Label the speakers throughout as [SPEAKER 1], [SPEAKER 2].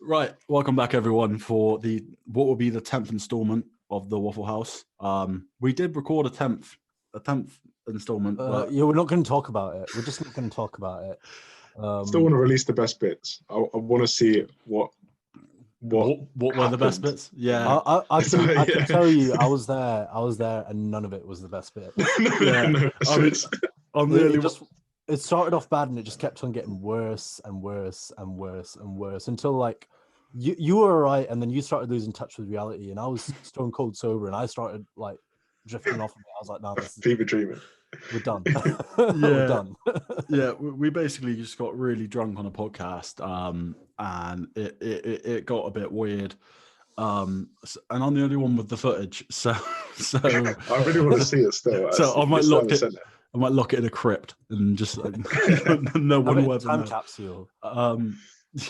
[SPEAKER 1] Right, welcome back everyone for what will be the 10th installment of the Waffle House. We did record a 10th installment, but
[SPEAKER 2] Yeah, we're not going to talk about it. We're just not going to talk about it.
[SPEAKER 3] Still want to release the best bits. I want to see what
[SPEAKER 1] were the best bits? Yeah,
[SPEAKER 2] I can tell you, I was there, and none of it was the best bit. It started off bad, and it just kept on getting worse and worse and worse and worse until like you were all right, and then you started losing touch with reality, and I was stone cold sober, and I started like drifting off of it. I was like, "No, this is
[SPEAKER 3] fever dreaming.
[SPEAKER 2] We're done."
[SPEAKER 1] We're done. Yeah, we basically just got really drunk on a podcast, and it got a bit weird. And I'm the only one with the footage, so
[SPEAKER 3] I really want to see it still.
[SPEAKER 1] So I might lock it in a crypt and just no one will ever
[SPEAKER 2] time
[SPEAKER 1] know.
[SPEAKER 2] Capsule.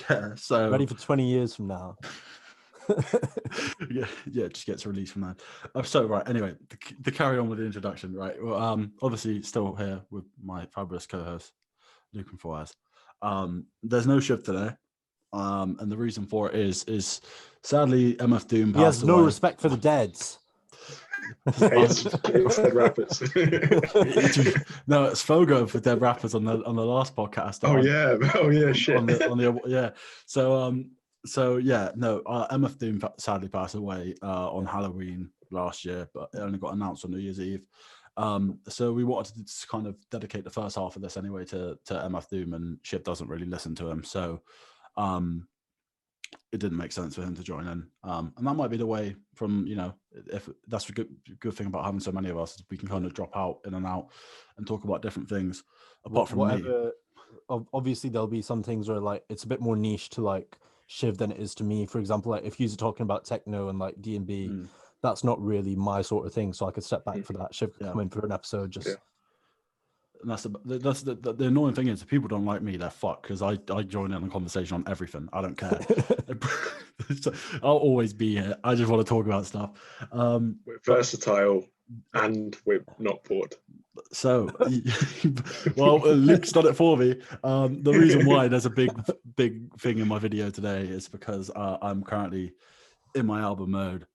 [SPEAKER 1] Yeah, so
[SPEAKER 2] ready for 20 years from now.
[SPEAKER 1] yeah, it just gets released from that. So right, anyway, to carry on with the introduction, right? Well, obviously still here with my fabulous co-host Luke and Fires. There's no Shiv today, and the reason for it is sadly MF Doom passed away.
[SPEAKER 2] He has no respect for the deads.
[SPEAKER 3] Dead rappers.
[SPEAKER 1] No, it's Fogo for dead rappers on the last podcast.
[SPEAKER 3] Shit.
[SPEAKER 1] So yeah, no, MF Doom sadly passed away on Halloween last year, but it only got announced on New Year's Eve. So we wanted to kind of dedicate the first half of this anyway to MF Doom, and Shiv doesn't really listen to him, so it didn't make sense for him to join in. And that might be the way from, if that's a good thing about having so many of us, is we can kind of drop out in and out and talk about different things apart from me.
[SPEAKER 2] Obviously there'll be some things where like it's a bit more niche to like Shiv than it is to me. For example, like if you're talking about techno and like D&B, that's not really my sort of thing, so I could step back for that. Shiv could come in for an episode just
[SPEAKER 1] And that's the annoying thing is if people don't like me, they're fucked, because I join in the conversation on everything. I don't care. I'll always be here. I just want to talk about stuff.
[SPEAKER 3] We're versatile and we're not bored.
[SPEAKER 1] So, well, Luke's done it for me. The reason why there's a big thing in my video today is because I'm currently in my album mode,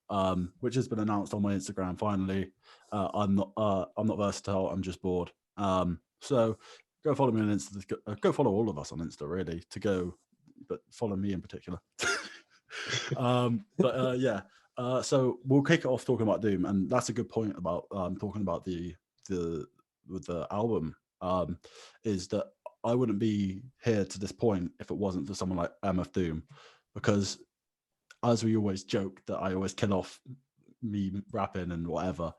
[SPEAKER 1] which has been announced on my Instagram. Finally, I'm not versatile. I'm just bored. So go follow me on Insta. Go follow all of us on Insta, really. But follow me in particular. So we'll kick it off talking about Doom, and that's a good point about talking about the album. Is that I wouldn't be here to this point if it wasn't for someone like MF Doom, because as we always joke that I always kill off me rapping and whatever.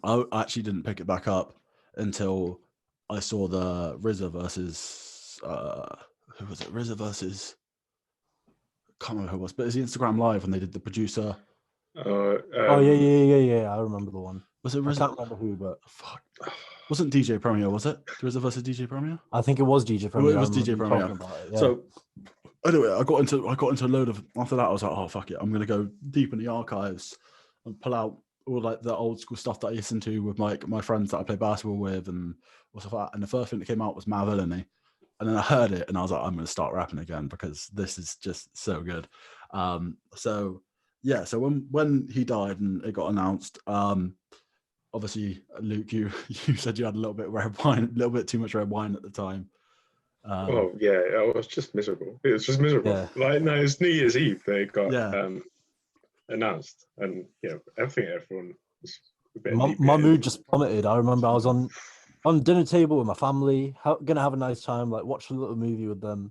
[SPEAKER 1] I actually didn't pick it back up until I saw the RZA versus who was it? RZA versus, I can't remember who it was, but it's the Instagram Live when they did the producer.
[SPEAKER 2] Yeah. I remember the one.
[SPEAKER 1] Was it RZA?
[SPEAKER 2] I can't remember who, but
[SPEAKER 1] fuck. Wasn't DJ Premier, was it? RZA versus DJ Premier?
[SPEAKER 2] I think it was DJ Premier.
[SPEAKER 1] It was DJ Premier. So anyway, I got into a load of, after that I was like, oh fuck it, I'm gonna go deep in the archives and pull out all like the old school stuff that I listened to with my friends that I play basketball with and stuff like that. And the first thing that came out was Mav Villainy. And then I heard it and I was like, I'm going to start rapping again because this is just so good. So when he died and it got announced, obviously, Luke, you said you had a little bit too much red wine at the time.
[SPEAKER 3] I was just miserable. It was just miserable. Yeah. Like, no, it's New Year's Eve. They got announced, and everyone was a bit.
[SPEAKER 2] My mood just plummeted. I remember I was on dinner table with my family, gonna have a nice time, like watch a little movie with them,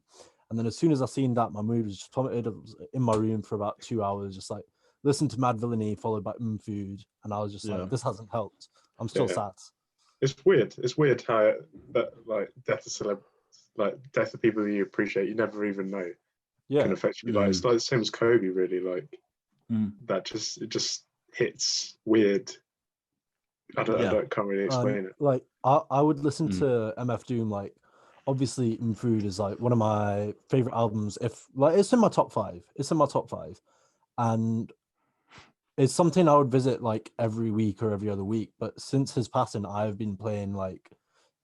[SPEAKER 2] and then as soon as I seen that, my mood was just plummeted. I was in my room for about 2 hours, just like listen to Mad Villainy followed by Food, and I was just like, this hasn't helped. I'm still sad.
[SPEAKER 3] It's weird. It's weird how that like death of people that you appreciate, you never even know, can affect you. Like it's like the same as Kobe, really. Like that just hits weird. I can't really explain it.
[SPEAKER 2] Like I would listen to MF Doom. Like obviously, Food is like one of my favorite albums. If like it's in my top 5. And it's something I would visit like every week or every other week. But since his passing, I've been playing like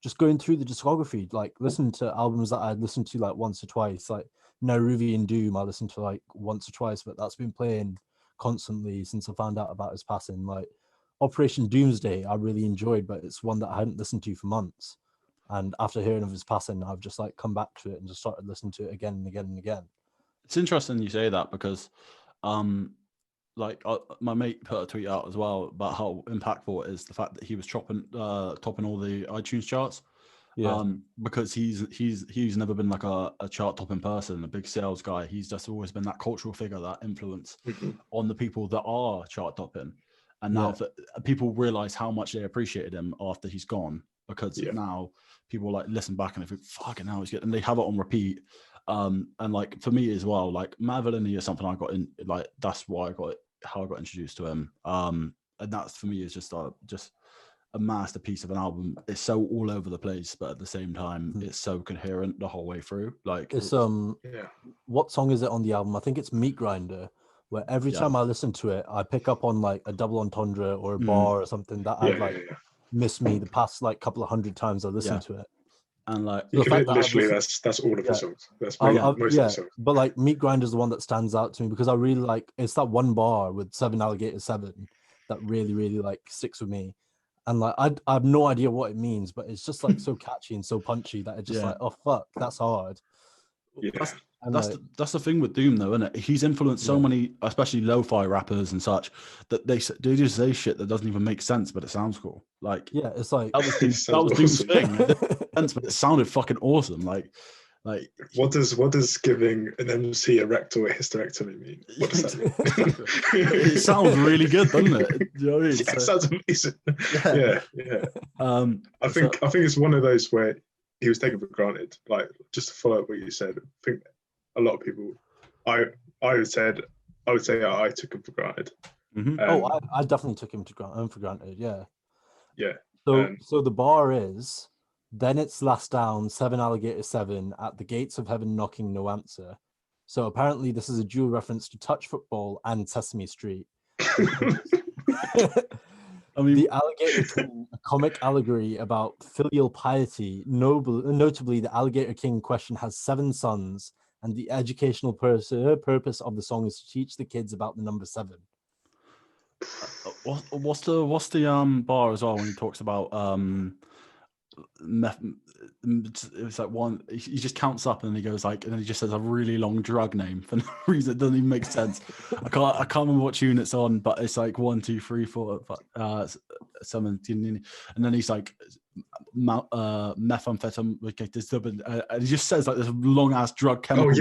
[SPEAKER 2] just going through the discography, like listening to albums that I'd listened to like once or twice, like Nairobi Doom I listened to like once or twice, but that's been playing constantly since I found out about his passing. Like Operation Doomsday I really enjoyed, but it's one that I hadn't listened to for months. And after hearing of his passing, I've just like come back to it and just started listening to it again and again and again.
[SPEAKER 1] It's interesting you say that because like my mate put a tweet out as well about how impactful it is the fact that he was topping all the iTunes charts.
[SPEAKER 2] Yeah.
[SPEAKER 1] Because he's never been like a chart topping person, a big sales guy. He's just always been that cultural figure, that influence on the people that are chart topping. And now people realize how much they appreciated him after he's gone, because now people like listen back and they think, fucking hell, he's good, and they have it on repeat. And like for me as well, like Mad Villainy is something I got in, like that's why how I got introduced to him. And that's for me is just a masterpiece of an album. It's so all over the place, but at the same time, it's so coherent the whole way through. Like
[SPEAKER 2] it's what song is it on the album? I think it's Meat Grinder, where every time I listen to it, I pick up on like a double entendre or a bar or something that I've like missed me the past like couple of hundred times I listened to it.
[SPEAKER 1] And like
[SPEAKER 3] literally that's all of the songs. That's most of the songs.
[SPEAKER 2] But like Meat Grinder is the one that stands out to me because I really like it's that one bar with 7 Alligator 7 that really, really like sticks with me. And like I have no idea what it means, but it's just like so catchy and so punchy that it's just like, oh fuck, that's hard.
[SPEAKER 1] Yeah. That's the thing with Doom though, isn't it? He's influenced so many, especially lo-fi rappers and such, that they just say shit that doesn't even make sense, but it sounds cool. Like
[SPEAKER 2] it's like
[SPEAKER 1] that was Doom's thing, but it sounded fucking awesome. Like
[SPEAKER 3] what does giving an MC a rectal hysterectomy mean? What does that mean?
[SPEAKER 1] It sounds really good, doesn't it? You know what I mean?
[SPEAKER 3] It sounds amazing. Yeah. I think it's one of those where he was taken for granted. Like just to follow up what you said, I think a lot of people, I would say I took him for granted.
[SPEAKER 2] I definitely took him for granted.
[SPEAKER 3] Yeah.
[SPEAKER 2] So the bar is. Then it's last down, 7 Alligator 7, at the gates of heaven knocking, no answer. So apparently this is a dual reference to Touch Football and Sesame Street. I mean, the Alligator King, a comic allegory about filial piety. Notably, the Alligator King question has 7 sons, and the educational purpose of the song is to teach the kids about the number 7.
[SPEAKER 1] What's the bar as well when he talks about it's like one he just counts up and he goes like, and then he just says a really long drug name for no reason. It doesn't even make sense. I can't remember what tune it's on, but it's like 1, 2, 3, 4 17, and then he's like methamphetamine, and he just says like this long ass drug chemical.
[SPEAKER 3] I'm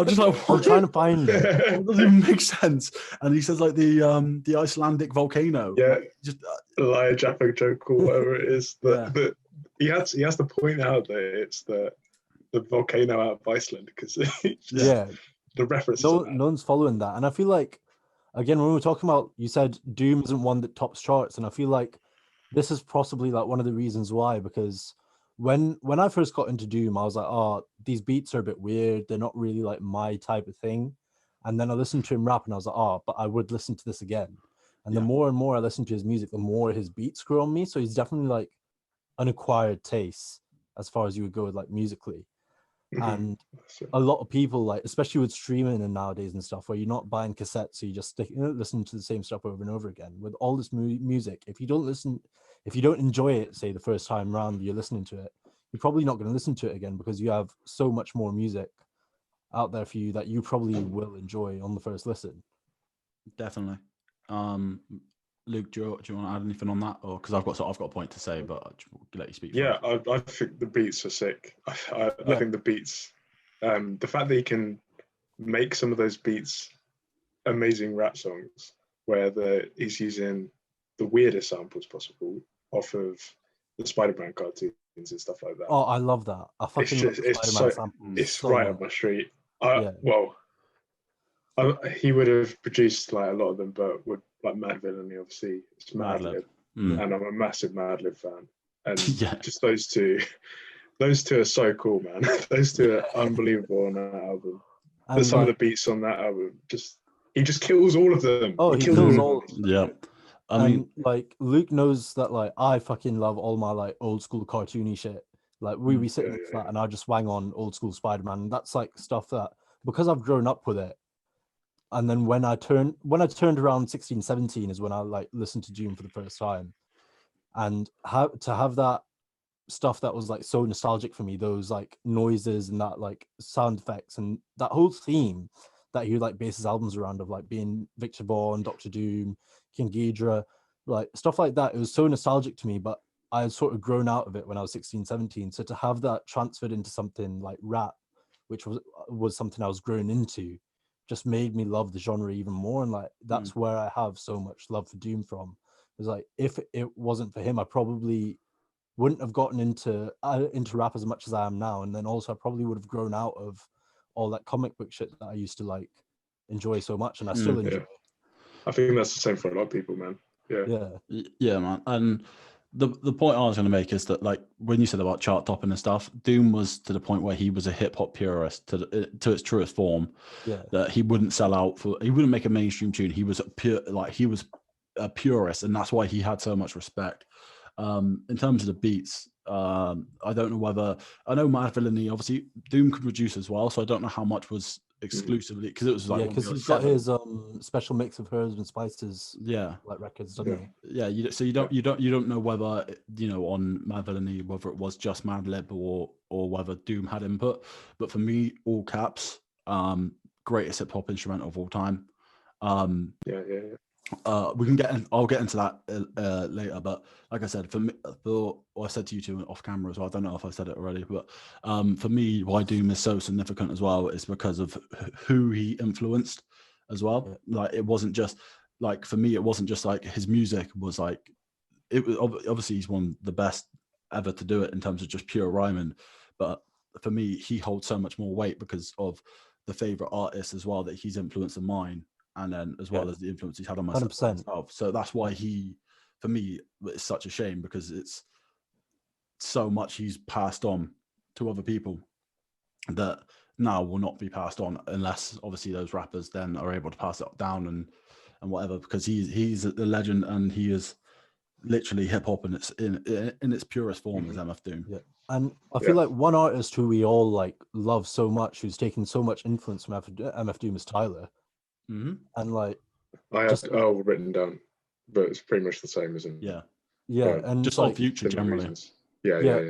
[SPEAKER 2] just like, I'm trying to find it.
[SPEAKER 1] It doesn't even make sense. And he says like the Icelandic volcano.
[SPEAKER 3] Just Elijah Jaffa joke or whatever it is. That he has to point out that it's the volcano out of Iceland because the reference.
[SPEAKER 2] No one's following that, and I feel like again when we were talking about, you said Doom isn't one that tops charts, and I feel like this is possibly like one of the reasons why, because when I first got into Doom, I was like, oh, these beats are a bit weird. They're not really like my type of thing. And then I listened to him rap and I was like, oh, but I would listen to this again. And the more and more I listen to his music, the more his beats grew on me. So he's definitely like an acquired taste as far as you would go with like musically. And a lot of people, like especially with streaming and nowadays and stuff, where you're not buying cassettes, so you just listen to the same stuff over and over again. With all this music, if you don't enjoy it, say the first time round you're listening to it, you're probably not going to listen to it again because you have so much more music out there for you that you probably will enjoy on the first listen.
[SPEAKER 1] Definitely. Luke, do you want to add anything on that, or because I've got a point to say, but I'll let you speak.
[SPEAKER 3] Yeah, I think the beats are sick. I think the beats, the fact that he can make some of those beats amazing rap songs where he's using the weirdest samples possible off of the Spider-Man cartoons and stuff like that.
[SPEAKER 2] Oh, I love that. I fucking love Spider-Man samples.
[SPEAKER 3] It's so right up my street. He would have produced like a lot of them, but would like Mad Villainy, obviously, it's Madlib, and I'm a massive Madlib fan. And just those two are so cool, man. Those two are unbelievable on that album. And some of the beats on that album, he just kills all of them.
[SPEAKER 2] Oh, he kills all.
[SPEAKER 1] Yeah.
[SPEAKER 2] I mean, like Luke knows that like I fucking love all my like old school cartoony shit. Like we sit in the flat and I just wang on old school Spider-Man. And that's like stuff that, because I've grown up with it. And then when I turned around 16, 17 is when I like listened to Doom for the first time. And to have that stuff that was like so nostalgic for me, those like noises and that like sound effects and that whole theme that he like bases albums around, of like being Victor Vaughn, Doctor Doom, King Ghidorah, like stuff like that. It was so nostalgic to me, but I had sort of grown out of it when I was 16, 17. So to have that transferred into something like rap, which was something I was growing into, just made me love the genre even more. And like that's where I have so much love for Doom from. It was like, if it wasn't for him, I probably wouldn't have gotten into rap as much as I am now. And then also I probably would have grown out of all that comic book shit that I used to like enjoy so much, and I still enjoy.
[SPEAKER 3] I think that's the same for a lot of people, man.
[SPEAKER 1] Yeah, man. And the point I was going to make is that, like, when you said about chart topping and stuff, Doom was to the point where he was a hip hop purist to its truest form.
[SPEAKER 2] Yeah,
[SPEAKER 1] that he wouldn't sell out for. He wouldn't make a mainstream tune. He was a purist, and that's why he had so much respect. In terms of the beats, I don't know whether, I know Mad Villainy, obviously Doom could produce as well, so I don't know how much was exclusively, because it was like,
[SPEAKER 2] because he's got his special mix of herbs and spices, like records, doesn't
[SPEAKER 1] he? So you don't know whether, you know, on Mad Villainy whether it was just Mad Lib or whether Doom had input. But for me, all caps, greatest hip hop instrumental of all time. We can get in, I'll get into that later, but like I said, for me, I said to you two off camera as well, I don't know if I said it already, but for me, why Doom is so significant as well is because of who he influenced as well. Like, it wasn't just like, for me, it wasn't just like his music was like, it was obviously he's one of the best ever to do it in terms of just pure rhyming, but for me, he holds so much more weight because of the favorite artists as well that he's influenced in mine, and then as well as the influence he's had on myself. So that's why for me, it's such a shame, because it's so much he's passed on to other people that now will not be passed on, unless obviously those rappers then are able to pass it down and whatever, because he's a legend, and he is literally hip hop in its purest form, is MF Doom.
[SPEAKER 2] And I feel like one artist who we all like love so much, who's taken so much influence from MF Doom, is Tyler. And like,
[SPEAKER 3] I have all written down, but it's pretty much the same, isn't it?
[SPEAKER 2] And
[SPEAKER 1] just like Future generally.
[SPEAKER 3] Reasons.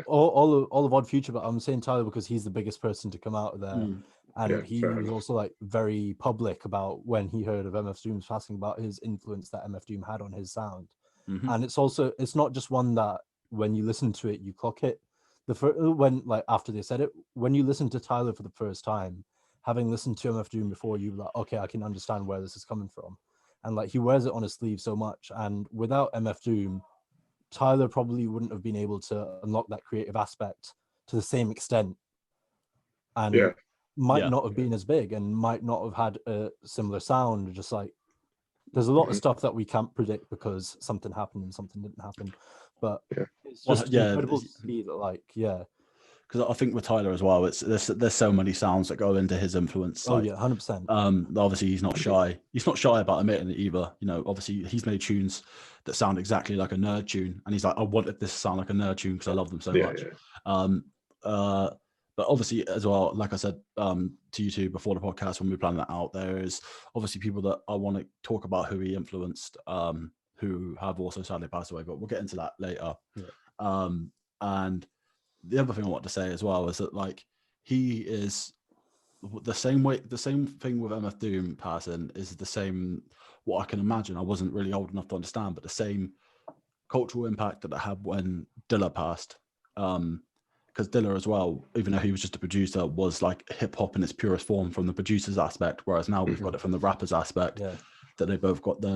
[SPEAKER 2] All of Odd Future, but I'm saying Tyler because he's the biggest person to come out of there. And he was also like very public about when he heard of MF Doom's passing, about his influence that MF Doom had on his sound. And it's not just one that when you listen to it, you clock it. When like after they said it, when you listen to Tyler for the first time, having listened to MF Doom before, you're like, okay, I can understand where this is coming from. And like, he wears it on his sleeve so much. And without MF Doom, Tyler probably wouldn't have been able to unlock that creative aspect to the same extent, and might not have been as big, and might not have had a similar sound. Just like, there's a lot of stuff that we can't predict because something happened and something didn't happen. But it's just incredible to see that, like,
[SPEAKER 1] because I think with Tyler as well, there's so many sounds that go into his influence.
[SPEAKER 2] Like, 100%.
[SPEAKER 1] Obviously he's not shy. He's not shy about admitting it either. You know, obviously he's made tunes that sound exactly like a nerd tune, and he's like, I wanted this to sound like a nerd tune because I love them so much. But obviously as well, like I said to you two before the podcast when we planned that out, there is obviously people that I want to talk about who he influenced, who have also sadly passed away, but we'll get into that later. And the other thing I want to say as well is that, like, he is the same thing with MF Doom passing is the same, what I can imagine, I wasn't really old enough to understand, but the same cultural impact that it had when Dilla passed. Because Dilla as well, even though he was just a producer, was like hip hop in its purest form from the producer's aspect, whereas now we've got it from the rapper's aspect. That they're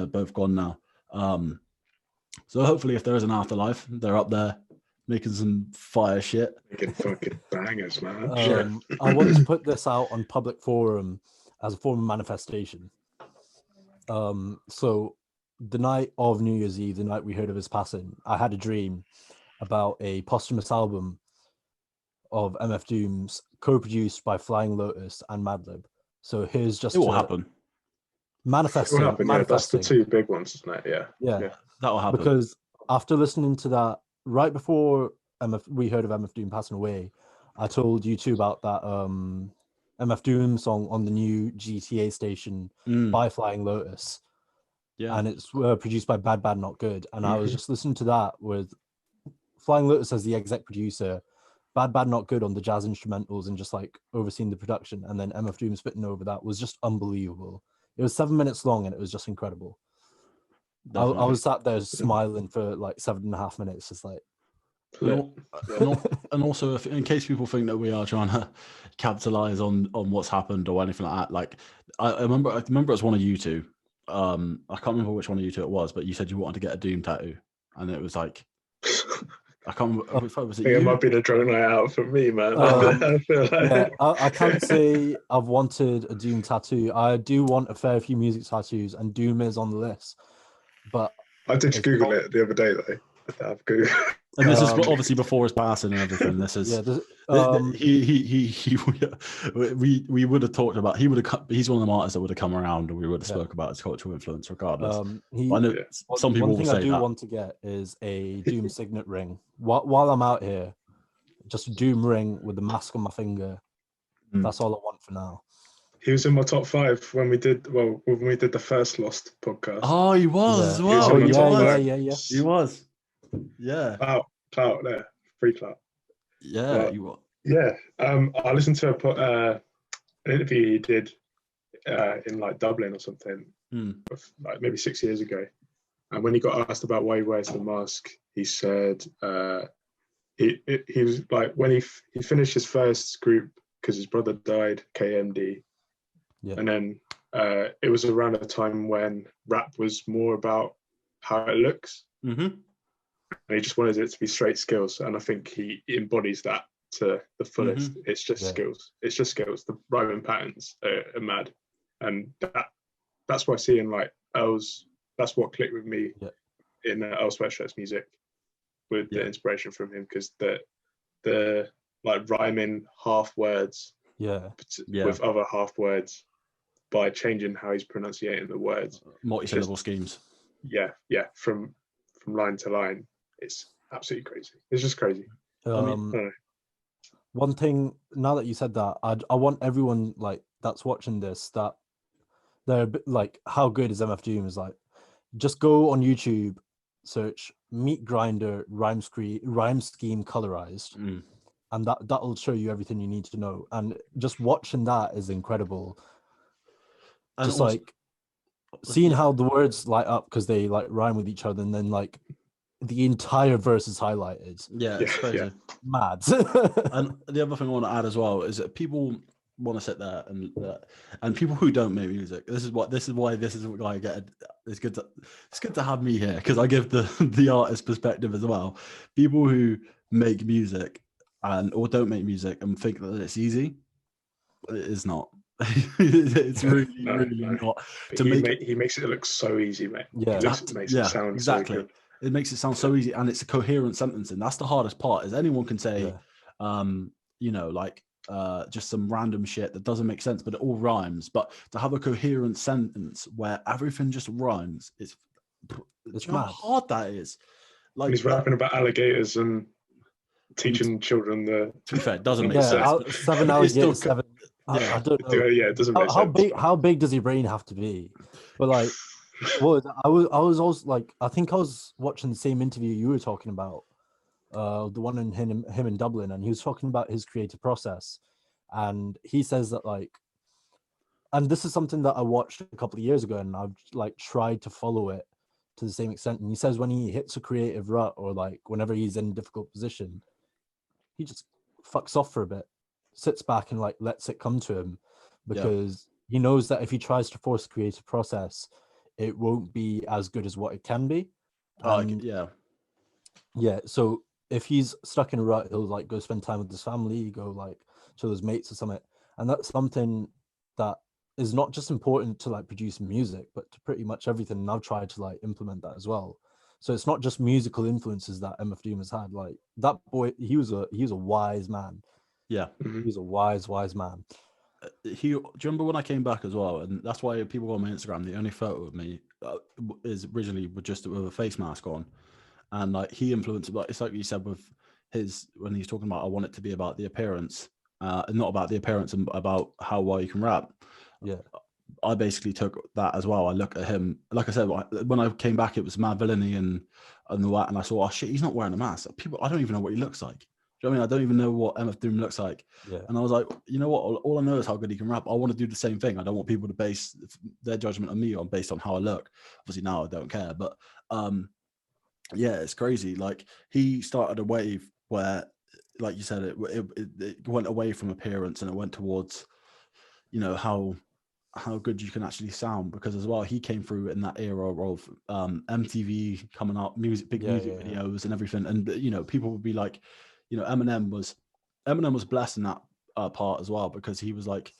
[SPEAKER 1] both gone now. So hopefully if there is an afterlife, they're up there making some fire shit.
[SPEAKER 3] Making fucking bangers, man.
[SPEAKER 2] I want to put this out on public forum as a form of manifestation. So the night of New Year's Eve, the night we heard of his passing, I had a dream about a posthumous album of MF Doom's co-produced by Flying Lotus and Madlib. So here's just...
[SPEAKER 1] It will happen.
[SPEAKER 2] Manifesting.
[SPEAKER 3] It will happen, that's the two big ones, isn't it?
[SPEAKER 1] Yeah. That will happen.
[SPEAKER 2] Because after listening to that, right before we heard of MF Doom passing away, I told you too about that MF Doom song on the new GTA station by Flying Lotus. Yeah, and it's produced by Bad Bad Not Good. And I was just listening to that with Flying Lotus as the exec producer, Bad Bad Not Good on the jazz instrumentals and just like overseeing the production, and then MF Doom spitting over that was just unbelievable. It was 7 minutes long and it was just incredible. I was sat there smiling for like 7.5 minutes, just like.
[SPEAKER 1] And also, if, in case people think that we are trying to capitalize on what's happened or anything like that, like I remember it was one of you two. I can't remember which one of you two it was, but you said you wanted to get a Doom tattoo, and it was like I can't remember. Was it you?
[SPEAKER 3] It might be a drunk night out for me, man.
[SPEAKER 2] I feel like... Yeah, I can't say I've wanted a Doom tattoo. I do want a fair few music tattoos, and Doom is on the list. But
[SPEAKER 3] I did Google it the other day, though. I've Googled.
[SPEAKER 1] And this is obviously before his passing and everything. This is we would have talked about. He would have. He's one of the artists that would have come around, and we would have spoke about his cultural influence, regardless. I know some people will say that. One thing I do
[SPEAKER 2] want to get is a Doom signet ring. While I'm out here, just a Doom ring with the mask on my finger. That's all I want for now.
[SPEAKER 3] He was in my top 5 when we did the first Lost podcast.
[SPEAKER 1] Oh, he was as well.
[SPEAKER 2] Yeah.
[SPEAKER 1] He was. Yeah.
[SPEAKER 3] Clout there. Free clout.
[SPEAKER 1] Yeah, you were.
[SPEAKER 3] Yeah. I listened to an interview he did in like Dublin or something, like maybe 6 years ago. And when he got asked about why he wears the mask, he said he was like, when he finished his first group because his brother died, KMD. Yeah. And then it was around a time when rap was more about how it looks. Mm-hmm. And he just wanted it to be straight skills. And I think he embodies that to the fullest. Mm-hmm. It's just skills. It's just skills. The rhyming patterns are mad. And that's what I see in like Earl's, that's what clicked with me in Earl Sweatshirt's music with the inspiration from him, because the like rhyming half words with other half words by changing how he's pronunciating the words.
[SPEAKER 1] Multi-syllable schemes.
[SPEAKER 3] Yeah. From line to line. It's absolutely crazy. It's just crazy.
[SPEAKER 2] One thing, now that you said that, I want everyone like that's watching this, that they're a bit like, how good is MF Doom? Is like, just go on YouTube, search Meat Grinder rhyme scheme colorized, and that'll show you everything you need to know. And just watching that is incredible. And just also, like seeing how the words light up because they like rhyme with each other, and then like the entire verse is highlighted.
[SPEAKER 1] Yeah, it's crazy.
[SPEAKER 2] Mad.
[SPEAKER 1] And the other thing I want to add as well is that people want to sit there and people who don't make music. This is why I get. It's good to have me here, because I give the artist perspective as well. People who make music or don't make music and think that it's easy, it is not. It's really not.
[SPEAKER 3] He makes it look so easy, mate.
[SPEAKER 2] Yeah,
[SPEAKER 3] it makes it sound
[SPEAKER 1] exactly.
[SPEAKER 3] So good.
[SPEAKER 1] It makes it sound so easy, and it's a coherent sentence, and that's the hardest part. Is anyone can say, just some random shit that doesn't make sense, but it all rhymes. But to have a coherent sentence where everything just rhymes, it's how hard that is. Like,
[SPEAKER 3] he's rapping about alligators and teaching children the.
[SPEAKER 1] To be fair, it doesn't make sense.
[SPEAKER 2] 7 alligators, 7. I don't know.
[SPEAKER 3] Yeah, it doesn't make sense.
[SPEAKER 2] How big does your brain have to be? But like. Well, I was also like, I think I was watching the same interview you were talking about, the one in him in Dublin, and he was talking about his creative process, and he says that like, and this is something that I watched a couple of years ago, and I've like tried to follow it to the same extent. And he says when he hits a creative rut, or like whenever he's in a difficult position, he just fucks off for a bit, sits back and like lets it come to him, because he knows that if he tries to force a creative process, it won't be as good as what it can be. So if he's stuck in a rut, he'll like go spend time with his family, go like to his mates or something. And that's something that is not just important to like producing music, but to pretty much everything. And I've tried to like implement that as well. So it's not just musical influences that MF Doom has had. Like that boy, he was a wise man.
[SPEAKER 1] Yeah,
[SPEAKER 2] he's a wise man.
[SPEAKER 1] Do you remember when I came back as well? And that's why people go on my Instagram. The only photo of me is originally with a face mask on, and like he influenced. Like it's like you said with when he's talking about, I want it to be about the appearance, and not about the appearance, and about how well you can rap.
[SPEAKER 2] Yeah.
[SPEAKER 1] I basically took that as well. I look at him, like I said, when I came back, it was Mad Villainy and that, and I saw, oh shit, he's not wearing a mask. I don't even know what he looks like. Do you know what I mean? I don't even know what MF Doom looks like.
[SPEAKER 2] Yeah.
[SPEAKER 1] And I was like, you know what? All I know is how good he can rap. I want to do the same thing. I don't want people to base their judgment on me based on how I look. Obviously now I don't care, but yeah, it's crazy. Like, he started a wave where, like you said, it went away from appearance and it went towards, you know, how good you can actually sound, because as well, he came through in that era of MTV coming up, big music videos and everything. And, you know, people would be like, you know, Eminem was blessed in that part as well, because he was like,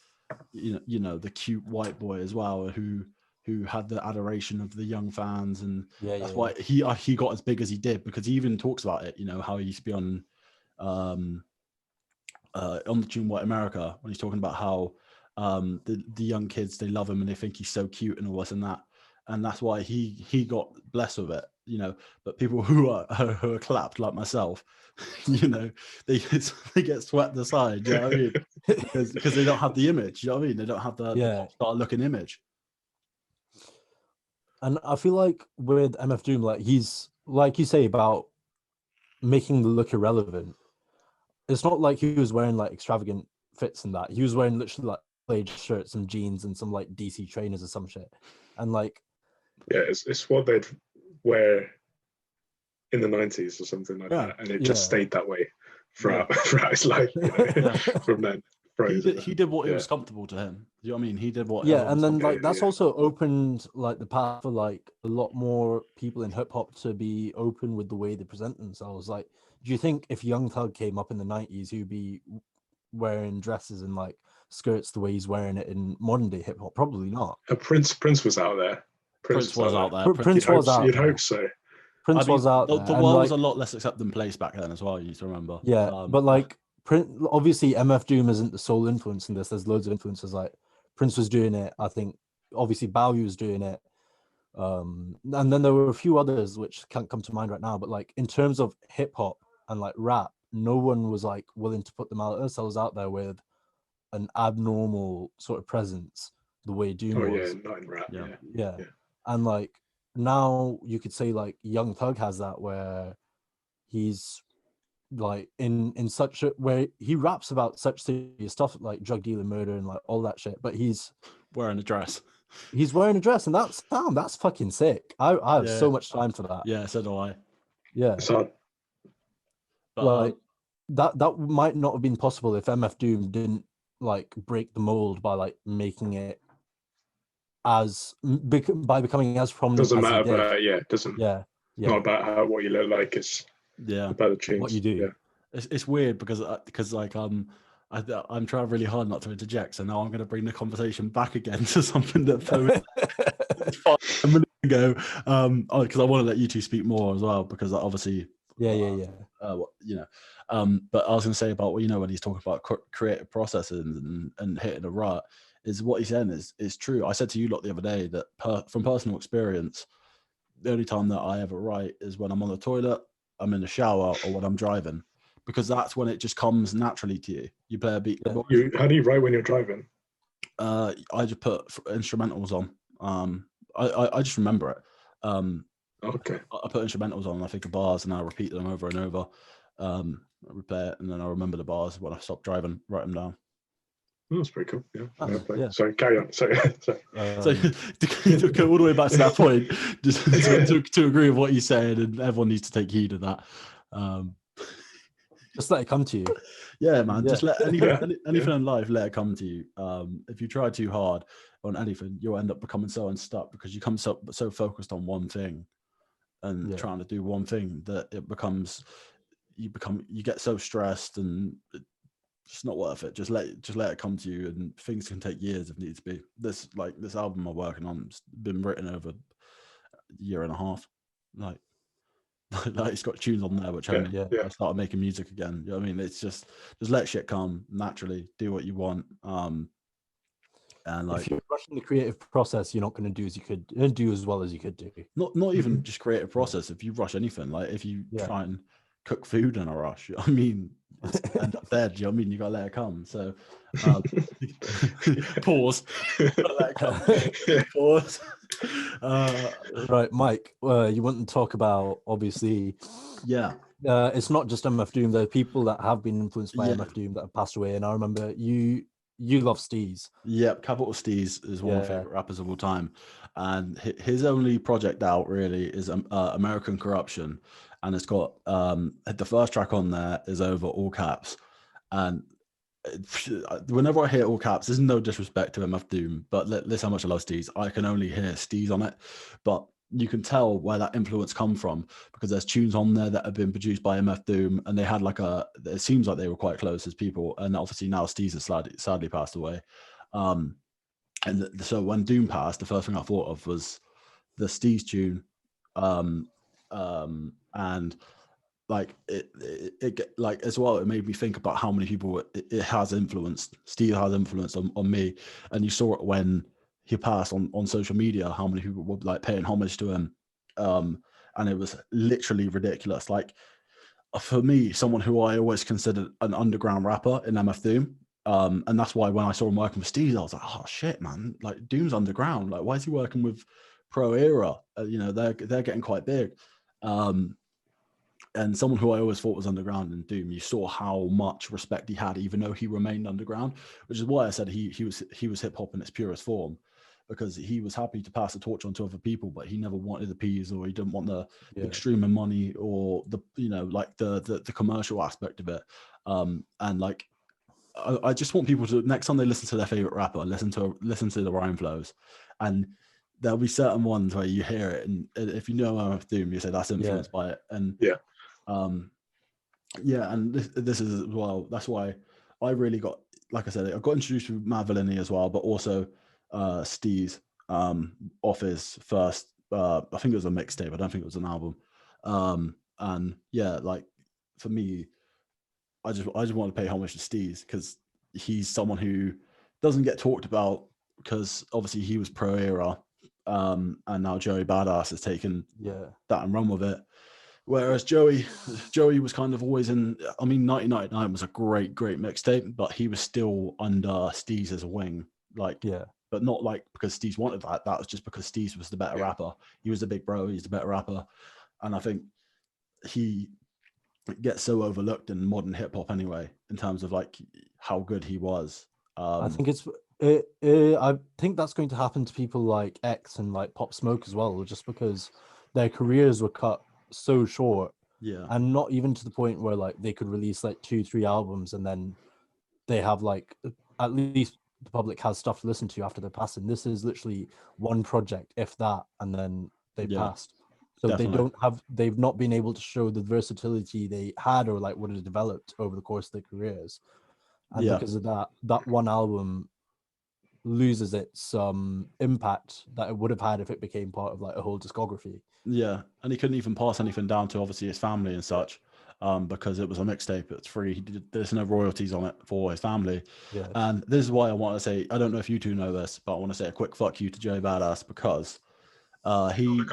[SPEAKER 1] you know, the cute white boy as well, who had the adoration of the young fans. And that's why he got as big as he did, because he even talks about it, you know, how he used to be on the tune White America, when he's talking about how the young kids, they love him and they think he's so cute and all this and that, and that's why he got blessed with it, you know. But people who are clapped, like myself, you know, they get swept aside, you know what I mean? because they don't have the image, you know what I mean? They don't have the pop star looking image.
[SPEAKER 2] And I feel like with MF Doom, like, he's, like you say about making the look irrelevant, it's not like he was wearing like extravagant fits and that. He was wearing literally like plaid shirts and jeans and some like DC trainers or some shit. And like,
[SPEAKER 3] yeah, it's what they'd wear in the 90s or something like that, and it just stayed that way throughout his life, you know, from then.
[SPEAKER 1] He did what it was comfortable to him. Do you know what I mean? He did what.
[SPEAKER 2] And then like that's also opened like the path for like a lot more people in hip hop to be open with the way they present themselves. Like, do you think if Young Thug came up in the 90s, he'd be wearing dresses and like skirts the way he's wearing it in modern day hip hop? Probably not.
[SPEAKER 3] Prince was out there.
[SPEAKER 1] Prince was out there.
[SPEAKER 2] Prince was out there.
[SPEAKER 3] You'd hope so.
[SPEAKER 2] Prince was out there.
[SPEAKER 1] The world was a lot less accepting place back then as well. You need to remember.
[SPEAKER 2] Yeah, but like obviously MF Doom isn't the sole influence in this. There's loads of influences. Like Prince was doing it. I think obviously Bowie was doing it. And then there were a few others which can't come to mind right now. But like in terms of hip hop and like rap, no one was like willing to put themselves out there with an abnormal sort of presence the way Doom was.
[SPEAKER 3] Oh yeah, not in rap.
[SPEAKER 2] Yeah. And like now you could say like Young Thug has that, where he's like in such a where he raps about such serious stuff like drug dealing, murder, and like all that shit, but he's
[SPEAKER 1] wearing a dress.
[SPEAKER 2] He's wearing a dress, and that's fucking sick. I have so much time for that.
[SPEAKER 1] Yeah, so do I.
[SPEAKER 2] Yeah.
[SPEAKER 3] So,
[SPEAKER 2] but like that might not have been possible if MF Doom didn't like break the mold by like making it by becoming as prominent.
[SPEAKER 3] Doesn't
[SPEAKER 2] as
[SPEAKER 3] matter,
[SPEAKER 2] he did.
[SPEAKER 3] but it doesn't.
[SPEAKER 2] Yeah.
[SPEAKER 3] Not about what you look like. It's about the tunes.
[SPEAKER 2] What you do.
[SPEAKER 3] Yeah.
[SPEAKER 1] It's weird because like I'm trying really hard not to interject, so now I'm going to bring the conversation back again to something that 5 minutes ago. Because I want to let you two speak more as well, because obviously.
[SPEAKER 2] Yeah.
[SPEAKER 1] You know, but I was going to say about, you know, when he's talking about creative processes and hitting a rut, is what he's saying is true. I said to you lot the other day that from personal experience, the only time that I ever write is when I'm on the toilet, I'm in the shower, or when I'm driving, because that's when it just comes naturally to you. You play a beat.
[SPEAKER 3] Yeah. How do you write when you're driving?
[SPEAKER 1] I just put instrumentals on. I just remember it.
[SPEAKER 3] Okay.
[SPEAKER 1] I put instrumentals on, and I think of bars, and I repeat them over and over. I replay it, and then I remember the bars when I stop driving, write them down.
[SPEAKER 3] That's pretty cool. Yeah. Sorry, carry on. Sorry.
[SPEAKER 1] So to go all the way back to that point, just to agree with what you said, and everyone needs to take heed of that.
[SPEAKER 2] Just let it come to you.
[SPEAKER 1] Yeah, man. Yeah. Just let anything in life, let it come to you. If you try too hard on anything, you'll end up becoming so unstuck, because you come so focused on one thing and trying to do one thing that it becomes, you get so stressed, and it's not worth it. Just let it come to you, and things can take years if needs be. This album I'm working on has been written over a year and a half. Like it's got tunes on there which I started making music again. You know what I mean? It's just let shit come naturally. Do what you want. And like,
[SPEAKER 2] if you're rushing the creative process, you're not going to do as well as you could do.
[SPEAKER 1] Not even just creative process. If you rush anything, like if you try and cook food in a rush. I mean, it's end up dead. You know what I mean? You gotta let it come. So pause. Let it come. Pause.
[SPEAKER 2] Right, Mike. You want to talk about, obviously, it's not just MF Doom. There are people that have been influenced by MF Doom that have passed away. And I remember you love Steez.
[SPEAKER 1] Yep, Capital Steez is one of my favorite rappers of all time, and his only project out really is American Corruption, and it's got the first track on there is over all caps, and whenever I hear all caps, there's no disrespect to MF Doom, but listen how much I love Steez. I can only hear Steez on it, but you can tell where that influence come from because there's tunes on there that have been produced by MF Doom, and they had it seems like they were quite close as people, and obviously now Steez has sadly passed away. So when Doom passed, the first thing I thought of was the Steez tune, and like it like as well, it made me think about how many people it has influenced. Steez has influenced on me, and you saw it when he passed on social media, how many people were like paying homage to him, and it was literally ridiculous. Like for me, someone who I always considered an underground rapper in MF Doom, and that's why when I saw him working with Steez, I was like, oh shit, man, like Doom's underground. Like why is he working with Pro Era? They're getting quite big. And someone who I always thought was underground in Doom, you saw how much respect he had, even though he remained underground, which is why I said he was hip hop in its purest form, because he was happy to pass the torch on to other people, but he never wanted the peas, or he didn't want the big stream of money, or the like the commercial aspect of it. And like I just want people to, next time they listen to their favorite rapper, listen to the rhyme flows, and there'll be certain ones where you hear it, and if you know MF Doom, you say that's influenced by it, and and this is as well. That's why I really got, like I said, I got introduced to Mad Villainy as well, but also Steez off his first. I think it was a mixtape. I don't think it was an album. And yeah, like for me, I just want to pay homage to Steez because he's someone who doesn't get talked about because obviously he was Pro Era, and now Joey Badass has taken that and run with it. Whereas Joey was kind of always in. I mean, 1999 was a great mixtape, but he was still under Steez's wing, but not like because Steez wanted that. That was just because Steez was the better rapper. He was the big bro. He's the better rapper, and I think he gets so overlooked in modern hip hop anyway, in terms of like how good he was.
[SPEAKER 2] I think I think that's going to happen to people like X and like Pop Smoke as well, just because their careers were cut so short, and not even to the point where like they could release like 2-3 albums and then they have like at least the public has stuff to listen to after they're passing. This is literally one project, if that, and then they passed. So definitely. They've not been able to show the versatility they had or like what had developed over the course of their careers, and because of that one album loses its impact that it would have had if it became part of like a whole discography.
[SPEAKER 1] Yeah, and he couldn't even pass anything down to obviously his family and such, because it was a mixtape. It's free. There's no royalties on it for his family.
[SPEAKER 2] Yeah.
[SPEAKER 1] And this is why I want to say, I don't know if you two know this, but I want to say a quick fuck you to Joey Badass because he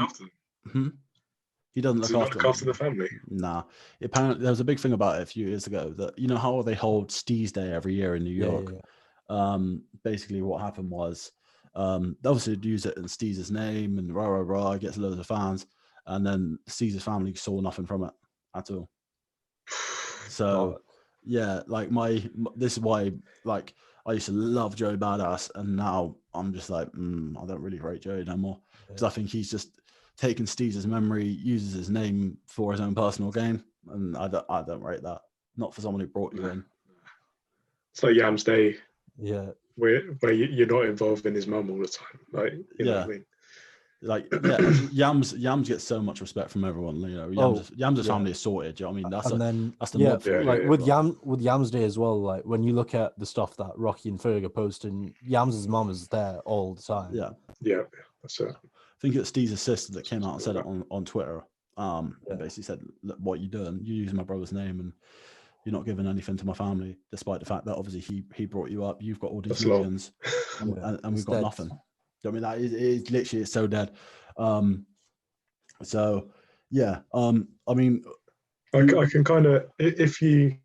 [SPEAKER 1] doesn't look after
[SPEAKER 3] the family.
[SPEAKER 1] Nah. Apparently, there was a big thing about it a few years ago that you know how they hold Steez Day every year in New York. Basically, what happened was. They obviously use it in Steez's name and rah, gets loads of fans, and then Steez's family saw nothing from it at all. So like this is why like I used to love Joey Badass, and now I'm just like I don't really rate Joey no more because I think he's just taken Steez's memory, uses his name for his own personal gain, and I don't rate that. Not for someone who brought you in.
[SPEAKER 3] It's like Yams Day.
[SPEAKER 2] Yeah.
[SPEAKER 3] Where you're not involved in his mum all the time, like you know what I mean?
[SPEAKER 1] Like Yams gets so much respect from everyone. You know, Yams' family is sorted. You know what I mean? That's the mob for
[SPEAKER 2] like with Yams Day as well. Like when you look at the stuff that Rocky and Ferg are posting, Yams' mum is there all the time.
[SPEAKER 3] Yeah, that's it.
[SPEAKER 1] I think it's Steez's sister that came out and said it on Twitter. And basically said, "Look, what are you doing? You're using my brother's name and you're not giving anything to my family, despite the fact that obviously he brought you up. You've got all these millions, and we've got nothing." I mean, that is literally it's so dead. So yeah. I mean,
[SPEAKER 3] I can kind of, if you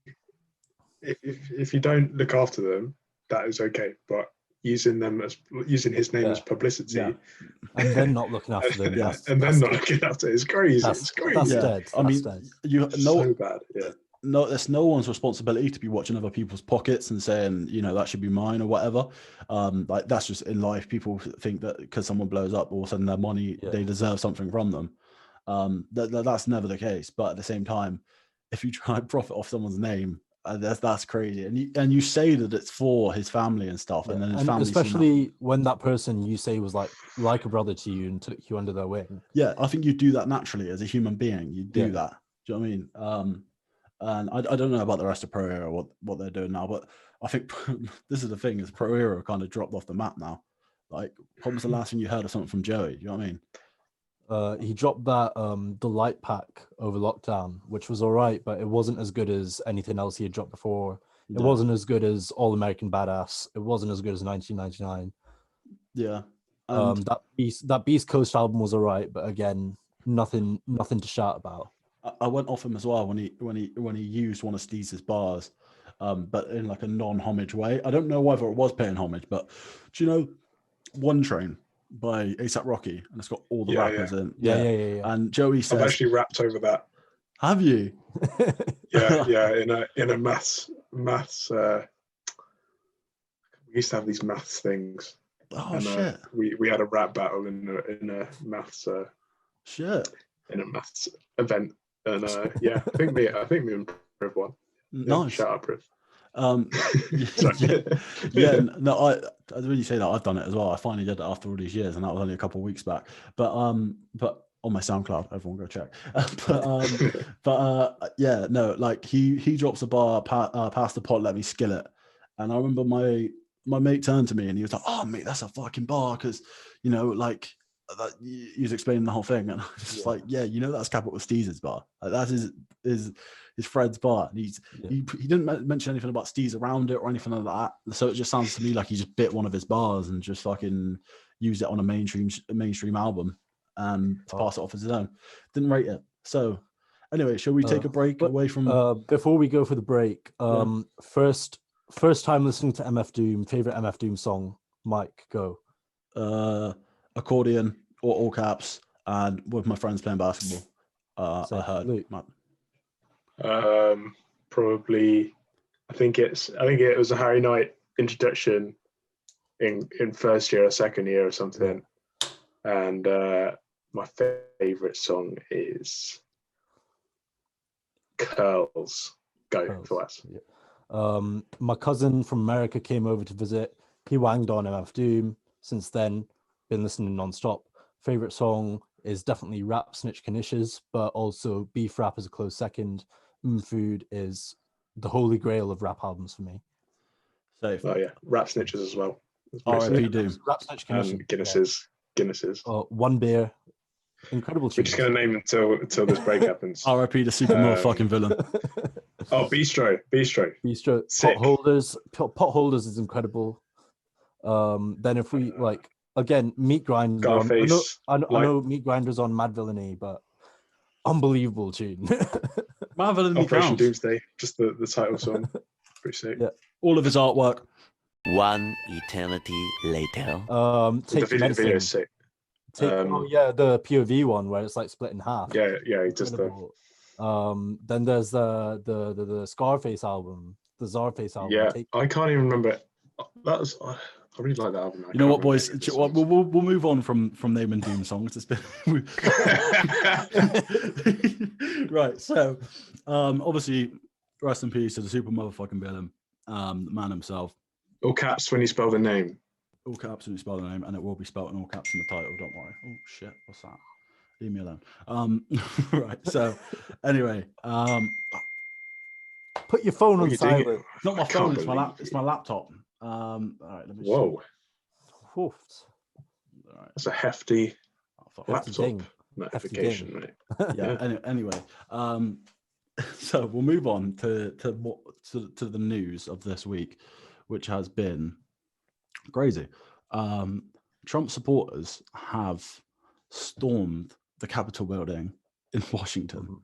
[SPEAKER 3] don't look after them, that is okay. But using his name as publicity,
[SPEAKER 2] and then not looking after them,
[SPEAKER 3] and then not looking after it's crazy. It's crazy.
[SPEAKER 2] That's dead.
[SPEAKER 1] I mean,
[SPEAKER 3] so bad. Yeah.
[SPEAKER 1] No, it's no one's responsibility to be watching other people's pockets and saying, that should be mine or whatever. Like that's just in life. People think that because someone blows up, all of a sudden their money, they deserve something from them. That's never the case. But at the same time, if you try and profit off someone's name, that's crazy. And you say that it's for his family and stuff, and then his family,
[SPEAKER 2] especially when that person you say was like a brother to you and took you under their wing.
[SPEAKER 1] Yeah, I think you do that naturally as a human being. You do that. Do you know what I mean? And I don't know about the rest of Pro Era, what they're doing now, but I think this is the thing, is Pro Era kind of dropped off the map now. Like, what was the last thing you heard of something from Joey? Do you know what I mean?
[SPEAKER 2] He dropped that the light pack over lockdown, which was all right, but it wasn't as good as anything else he had dropped before. It wasn't as good as All American Badass. It wasn't as good as 1999.
[SPEAKER 1] Yeah.
[SPEAKER 2] That Beast Coast album was all right, but again, nothing to shout about.
[SPEAKER 1] I went off him as well when he used one of Steez's bars, but in like a non-homage way. I don't know whether it was paying homage, but do you know One Train by A$AP Rocky? And it's got all the rappers in.
[SPEAKER 2] Yeah.
[SPEAKER 1] And Joey says,
[SPEAKER 3] I've actually rapped over that.
[SPEAKER 1] Have you?
[SPEAKER 3] yeah. In a maths. We used to have these maths things.
[SPEAKER 1] Oh, shit!
[SPEAKER 3] We had a rap battle in a maths.
[SPEAKER 1] Shit.
[SPEAKER 3] In a maths event. And I think me and Priv won.
[SPEAKER 1] Nice.
[SPEAKER 3] Shout out, Priv.
[SPEAKER 1] When you say that, I've done it as well. I finally did it after all these years, and that was only a couple of weeks back. But on my SoundCloud, everyone go check. Like he drops a bar, pass the pot, let me skill it. And I remember my mate turned to me and he was like, "Oh mate, that's a fucking bar," because he was explaining the whole thing, and I was just like, that's Capital Steez's bar. Like, that is Fred's bar. And he didn't mention anything about Steez around it or anything like that. So it just sounds to me like he just bit one of his bars and just fucking used it on a mainstream album and to pass it off as his own. Didn't rate it. So anyway, shall we take a break away from?
[SPEAKER 2] Before we go for the break, first time listening to MF Doom. Favorite MF Doom song? Mike, go.
[SPEAKER 1] Accordion or all caps, and with my friends playing basketball. I heard
[SPEAKER 2] Luke.
[SPEAKER 3] Probably I think it was a Harry Knight introduction in first year or second year or something. And my favorite song is Curls. For us.
[SPEAKER 2] My cousin from America came over to visit. He wanged on MF Doom. Since then, been listening non-stop. Favorite song is definitely Rap Snitch Knishes, but also Beef Rap is a close second. Food is the holy grail of rap albums for me.
[SPEAKER 1] Safe.
[SPEAKER 3] Oh yeah, Rap Snitches as well.
[SPEAKER 1] R.I.P. Doom.
[SPEAKER 2] Rap Snitch
[SPEAKER 3] Guinnesses.
[SPEAKER 2] One beer. Incredible.
[SPEAKER 3] We're just gonna name until this break happens.
[SPEAKER 1] R.I.P. the super motherfucking villain.
[SPEAKER 3] Oh, Bistro.
[SPEAKER 2] Potholders is incredible. Then if we again, Meat Grinder. I know Meat Grinder's on Mad Villainy, but unbelievable tune.
[SPEAKER 1] Mad Villainy
[SPEAKER 3] Operation Doomsday, just the title song. Pretty sick.
[SPEAKER 2] Yeah.
[SPEAKER 1] All of his artwork.
[SPEAKER 4] One eternity later.
[SPEAKER 2] Take
[SPEAKER 3] the video is sick.
[SPEAKER 2] The POV one where it's like split in half.
[SPEAKER 3] Yeah, just the.
[SPEAKER 2] Then there's the Scarface album, the Czarface album.
[SPEAKER 3] Yeah, I can't even remember. I really like that album.
[SPEAKER 1] You know what, boys? We'll move on from naming Doom songs. It's been right. So, obviously, rest in peace to the super motherfucking villain, the man himself.
[SPEAKER 3] All caps when you spell the name.
[SPEAKER 1] All caps when you spell the name, and it will be spelled in all caps in the title. Don't worry. Oh shit, what's that? Leave me alone. Right. So, anyway,
[SPEAKER 2] put your phone on silent.
[SPEAKER 1] It's not my phone. It's my laptop. All right. Let me.
[SPEAKER 3] Whoa.
[SPEAKER 2] All
[SPEAKER 3] right. That's a hefty laptop
[SPEAKER 2] notification,
[SPEAKER 3] right?
[SPEAKER 1] Yeah. Anyway, so we'll move on to the news of this week, which has been crazy. Trump supporters have stormed the Capitol building in Washington,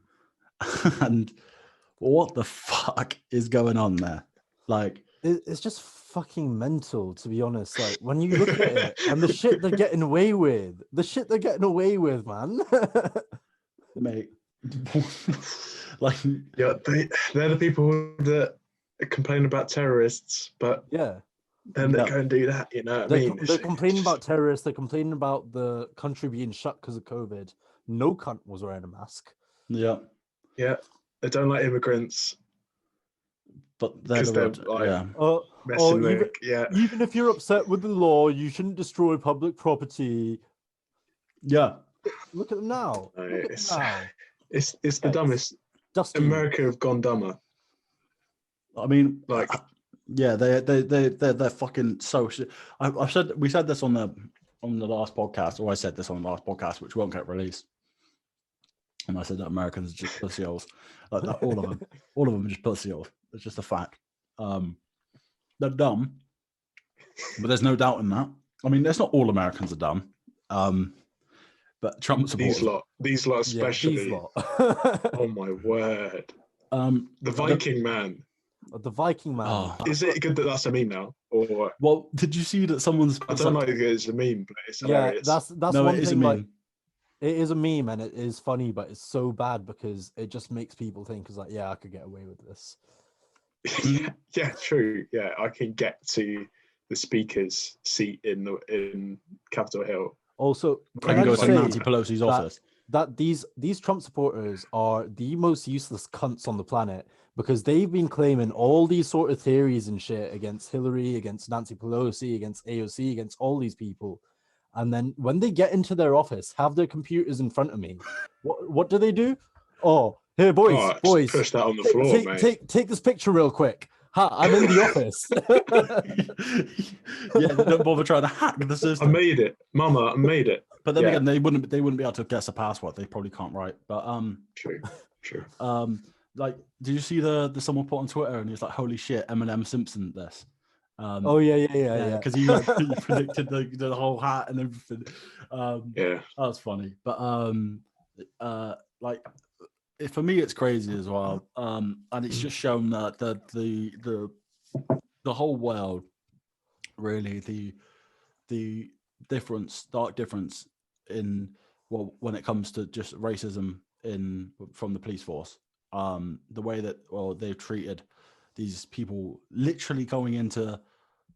[SPEAKER 1] And what the fuck is going on there? Like,
[SPEAKER 2] it's just fucking mental, to be honest. Like, when you look at it and the shit they're getting away with, man.
[SPEAKER 1] Mate, like,
[SPEAKER 3] yeah, they're the people that complain about terrorists, but
[SPEAKER 2] yeah,
[SPEAKER 3] then they go and do that. You know what I mean?
[SPEAKER 2] They're complaining about terrorists. They're complaining about the country being shut because of COVID. No cunt was wearing a mask.
[SPEAKER 1] Yeah,
[SPEAKER 3] they don't like immigrants,
[SPEAKER 1] but they're
[SPEAKER 3] like,
[SPEAKER 2] even if you're upset with the law, you shouldn't destroy public property.
[SPEAKER 1] Yeah,
[SPEAKER 2] look at them now.
[SPEAKER 3] It's the dumbest.
[SPEAKER 2] Dusty.
[SPEAKER 3] America have gone dumber.
[SPEAKER 1] I mean,
[SPEAKER 3] like,
[SPEAKER 1] yeah, they're fucking so shit. We said this on the last podcast, or I said this on the last podcast, which won't get released. And I said that Americans are just pussy holes. Like that, all of them are just pussy holes. It's just a fact. They're dumb, but there's no doubt in that. I mean, it's not all Americans are dumb. But Trump supporters,
[SPEAKER 3] these lot especially.
[SPEAKER 2] Yeah,
[SPEAKER 3] oh my word! The Viking man.
[SPEAKER 2] The Viking man.
[SPEAKER 1] Oh.
[SPEAKER 3] Is it good that that's a meme now? Or
[SPEAKER 1] well, did you see that someone's?
[SPEAKER 3] I don't know if it's a meme, but it's hilarious.
[SPEAKER 2] Yeah, that's
[SPEAKER 1] no,
[SPEAKER 2] one
[SPEAKER 1] it is
[SPEAKER 2] thing.
[SPEAKER 1] A meme.
[SPEAKER 2] Like, it is a meme and it is funny, but it's so bad because it just makes people think, "It's like, yeah, I could get away with this."
[SPEAKER 3] yeah, true. Yeah, I can get to the speaker's seat in Capitol Hill.
[SPEAKER 2] Also,
[SPEAKER 1] I can go to Nancy Pelosi's office.
[SPEAKER 2] That these Trump supporters are the most useless cunts on the planet because they've been claiming all these sort of theories and shit against Hillary, against Nancy Pelosi, against AOC, against all these people. And then when they get into their office, have their computers in front of me, what do? Oh, here, boys,
[SPEAKER 3] push that on the floor, mate.
[SPEAKER 2] Take this picture real quick. I'm in the office.
[SPEAKER 1] Yeah, they don't bother trying to hack the system.
[SPEAKER 3] I made it, Mama. I made it.
[SPEAKER 1] But then again, they wouldn't be able to guess a password. They probably can't write. But
[SPEAKER 3] true.
[SPEAKER 1] Like, did you see the someone put on Twitter and he was like, "Holy shit, Eminem Simpson this."
[SPEAKER 2] Oh yeah.
[SPEAKER 1] Because he predicted the whole hat and everything. That was funny. But like, for me, it's crazy as well. And it's just shown that the whole world, really, the stark difference in when it comes to just racism from the police force. The way that they've treated these people, literally going into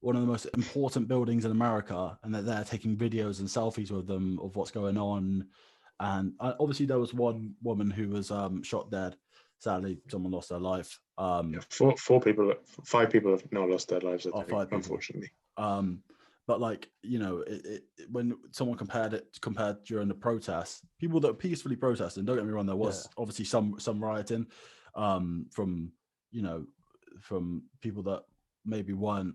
[SPEAKER 1] one of the most important buildings in America, and they're taking videos and selfies with them of what's going on. And obviously there was one woman who was shot dead. Sadly, someone lost their life.
[SPEAKER 3] 5 people have now lost their lives, I think, unfortunately.
[SPEAKER 1] But like, when someone compared during the protests, people that are peacefully protesting, don't get me wrong, there was obviously some rioting from people that maybe weren't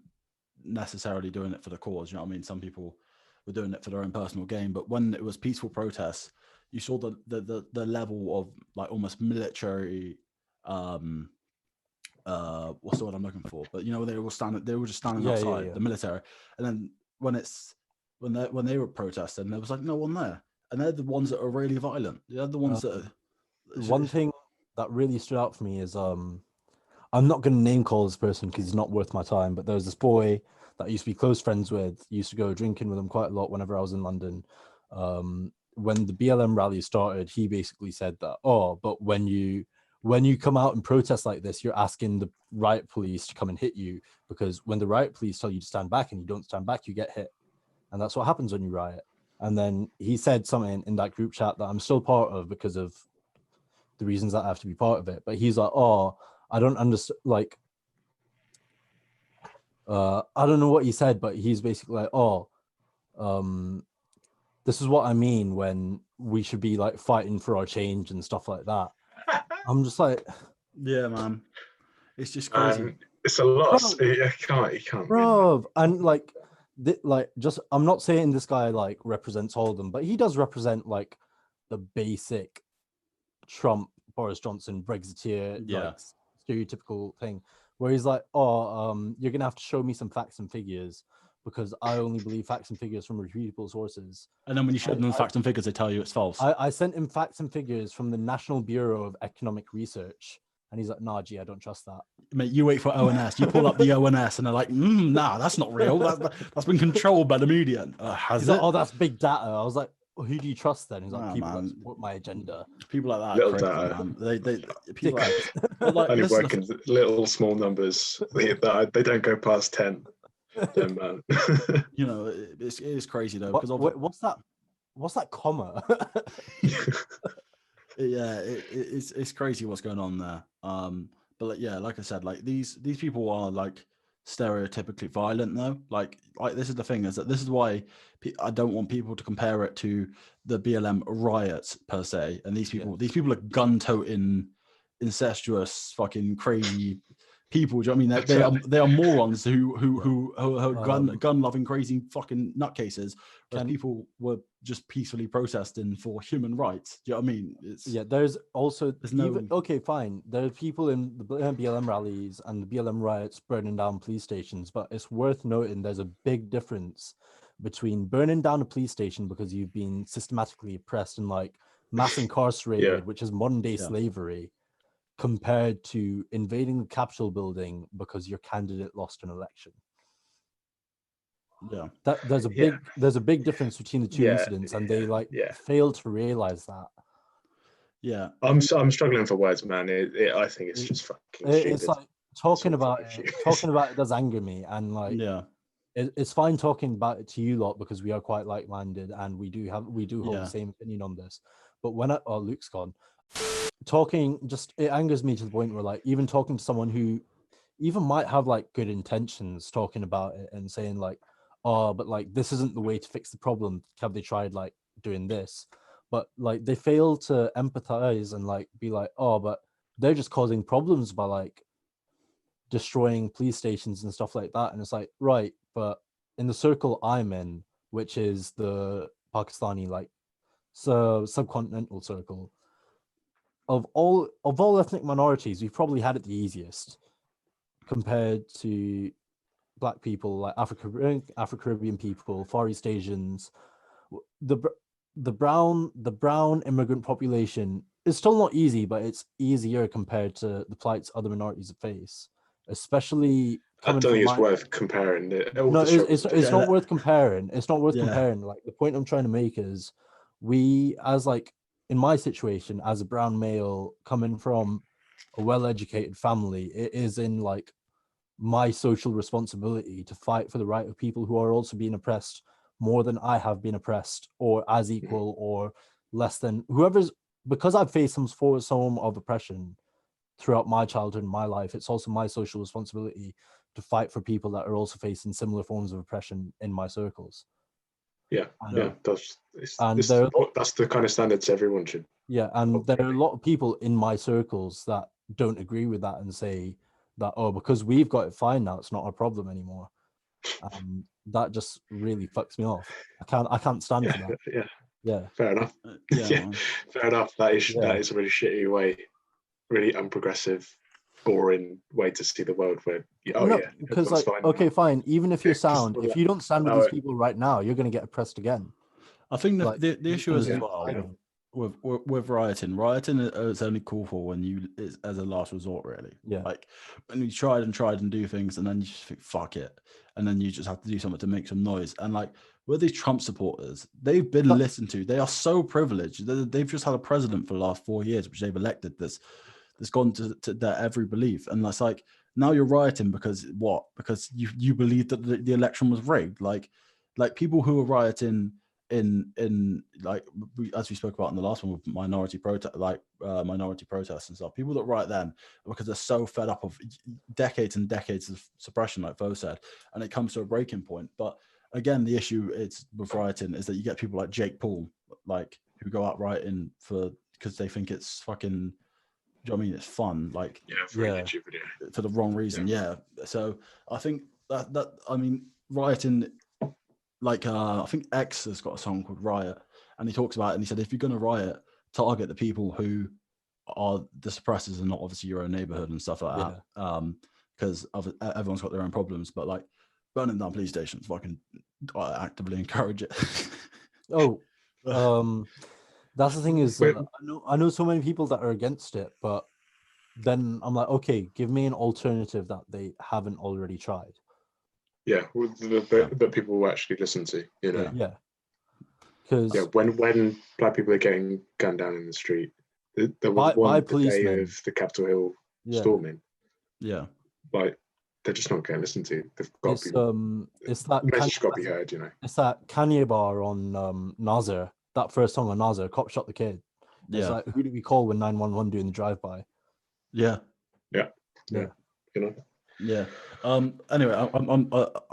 [SPEAKER 1] necessarily doing it for the cause. You know what I mean? Some people were doing it for their own personal gain. But when it was peaceful protests, you saw the level of like almost military. What's the word I'm looking for? But they were just standing outside the military, and then when they were protesting, there was like no one there, and they're the ones that are really violent. They're the ones that are...
[SPEAKER 2] One thing that really stood out for me is I'm not going to name call this person because he's not worth my time, but there was this boy that I used to be close friends with. Used to go drinking with him quite a lot whenever I was in London. When the BLM rally started, he basically said that, but when you come out and protest like this, you're asking the riot police to come and hit you, because when the riot police tell you to stand back and you don't stand back, you get hit. And that's what happens when you riot. And then he said something in that group chat that I'm still part of because of the reasons that I have to be part of it. But he's like, I don't understand. Like, I don't know what he said, but he's basically like, this is what I mean when we should be like fighting for our change and stuff like that. I'm just like,
[SPEAKER 1] yeah, man, it's just crazy.
[SPEAKER 3] It's a loss. You can't.
[SPEAKER 2] Bro, and like, I'm not saying this guy like represents all of them, but he does represent like the basic Trump, Boris Johnson, Brexiteer, like, stereotypical thing, where he's like, you're gonna have to show me some facts and figures because I only believe facts and figures from reputable sources.
[SPEAKER 1] And then when you show them facts and figures, they tell you it's false.
[SPEAKER 2] I sent him facts and figures from the National Bureau of Economic Research, and he's like, "Nah, G, I don't trust that."
[SPEAKER 1] Mate, you wait for ONS. You pull up the ONS, and they're like, "Nah, that's not real. That's been controlled by the media."
[SPEAKER 2] He's like, "Oh, that's big data." I was like, well, "Who do you trust then?" He's like,
[SPEAKER 1] Nah,
[SPEAKER 2] "People
[SPEAKER 1] man.
[SPEAKER 2] that support my agenda."
[SPEAKER 1] People like that,
[SPEAKER 3] Little
[SPEAKER 1] crazy,
[SPEAKER 3] data.
[SPEAKER 1] man. They people like,
[SPEAKER 3] only work in little small numbers. They don't go past 10. Then, man.
[SPEAKER 1] You know, it is crazy though.
[SPEAKER 2] What's that comma?
[SPEAKER 1] Yeah, it's crazy what's going on there. But like, yeah, like I said, like these people are like stereotypically violent though. Like this is the thing, is that this is why I don't want people to compare it to the BLM riots per se. And these people are gun-toting, incestuous, fucking crazy people. Do you know what I mean? They are morons who are gun-loving, crazy fucking nutcases. Whereas people were just peacefully protesting for human rights. Do you know what I mean?
[SPEAKER 2] There's okay, fine. There are people in the BLM rallies and the BLM riots burning down police stations, but it's worth noting there's a big difference between burning down a police station because you've been systematically oppressed and like mass incarcerated, which is modern day slavery, compared to invading the Capitol building because your candidate lost an election.
[SPEAKER 1] Yeah,
[SPEAKER 2] there's a big difference between the two incidents, and they fail to realize that.
[SPEAKER 1] Yeah,
[SPEAKER 3] I'm struggling for words, man. I think it's just fucking stupid.
[SPEAKER 2] It's like talking about it does anger me, and like it's fine talking about it to you lot because we are quite like-minded and we do hold the same opinion on this. But when Luke's gone, it angers me to the point where like even talking to someone who even might have like good intentions, talking about it and saying like, oh, but like this isn't the way to fix the problem. Have they tried like doing this? But like they fail to empathize and like be like, oh, but they're just causing problems by like destroying police stations and stuff like that. And it's like, right, but in the circle I'm in, which is the Pakistani like subcontinental circle, of all ethnic minorities, we've probably had it the easiest compared to Black people, like Afro-Caribbean people, Far East Asians. The brown immigrant population is still not easy, but it's easier compared to the plights other minorities face, especially.
[SPEAKER 3] I don't think it's worth comparing.
[SPEAKER 2] It's not worth comparing. It's not worth comparing. Like the point I'm trying to make is, we as like in my situation as a brown male coming from a well-educated family, it is in like my social responsibility to fight for the right of people who are also being oppressed more than I have been oppressed, or as equal or less than whoever's, because I've faced some form of oppression throughout my childhood and my life. It's also my social responsibility to fight for people that are also facing similar forms of oppression in my circles.
[SPEAKER 3] That's the kind of standards everyone should.
[SPEAKER 2] And there are a lot of people in my circles that don't agree with that and say that, oh, because we've got it fine now, it's not a problem anymore. That just really fucks me off. I can't stand for that.
[SPEAKER 3] Fair enough. Fair enough. That is a really shitty way, really unprogressive, boring way to see the world. Where
[SPEAKER 2] because like fine okay, fine. Even if you're sound, if you don't stand with these people right now, you're going to get oppressed again.
[SPEAKER 1] I think the issue is as well with rioting is only cool for when it's as a last resort, really. Like when you tried and do things, and then you just think fuck it, and then you just have to do something to make some noise. And like with these Trump supporters, they've been listened to. They are so privileged. They've just had a president for the last 4 years, which they've elected that's gone to their every belief. And that's like, now you're rioting because what? Because you believe that the election was rigged. Like people who are rioting in like, as we spoke about in the last one with minority protests and stuff, people that riot then because they're so fed up of decades and decades of suppression, like Vo said, and it comes to a breaking point. But again, the issue with rioting is that you get people like Jake Paul, like who go out rioting because they think it's fucking, do you know what I mean? It's fun, like
[SPEAKER 3] YouTube video
[SPEAKER 1] for the wrong reason. So I think that I mean, rioting, like I think X has got a song called Riot, and he talks about it, and he said, if you're going to riot, target the people who are the suppressors and not obviously your own neighborhood and stuff like that, because everyone's got their own problems. But like burning down police stations. Fucking actively encourage it.
[SPEAKER 2] That's the thing is, I know so many people that are against it, but then I'm like, okay, give me an alternative that they haven't already tried.
[SPEAKER 3] Yeah, that people will actually listen to, you know.
[SPEAKER 2] Yeah. Because
[SPEAKER 3] when black people are getting gunned down in the street, there was the day of the Capitol Hill storming.
[SPEAKER 1] Yeah,
[SPEAKER 3] like they're just not getting listened to. They've got
[SPEAKER 2] it's that
[SPEAKER 3] the message got to be heard, you know.
[SPEAKER 2] It's that Kanye bar on Nazar, that first song on Nazar, "Cop Shot the Kid." It's like, who do we call when 911 doing the drive-by?
[SPEAKER 1] Yeah.
[SPEAKER 3] You know.
[SPEAKER 1] Yeah. Anyway,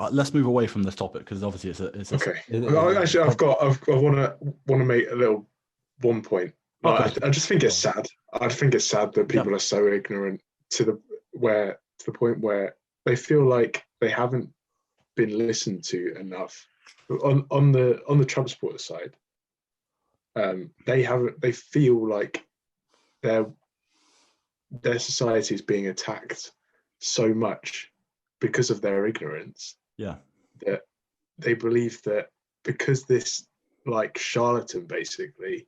[SPEAKER 1] let's move away from this topic because obviously it's
[SPEAKER 3] okay. Actually, I want to make a one point. Like, I just think it's sad. I think it's sad that people are so ignorant to the point where they feel like they haven't been listened to enough. On the Trump supporter side, they feel like their society is being attacked so much because of their ignorance.
[SPEAKER 1] Yeah.
[SPEAKER 3] That they believe that because this like charlatan basically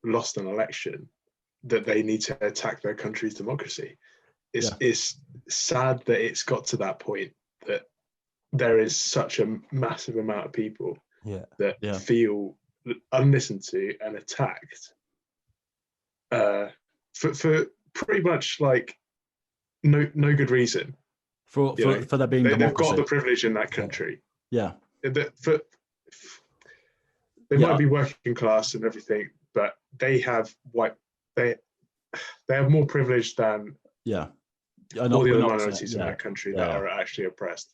[SPEAKER 3] lost an election, that they need to attack their country's democracy. It's sad that it's got to that point, that there is such a massive amount of people that feel unlistened to and attacked for pretty much like no good reason.
[SPEAKER 1] For there being
[SPEAKER 3] they've got the privilege in that country.
[SPEAKER 1] Yeah.
[SPEAKER 3] They might be working class and everything, but they have they have more privilege than all the other minorities in that country that are actually oppressed.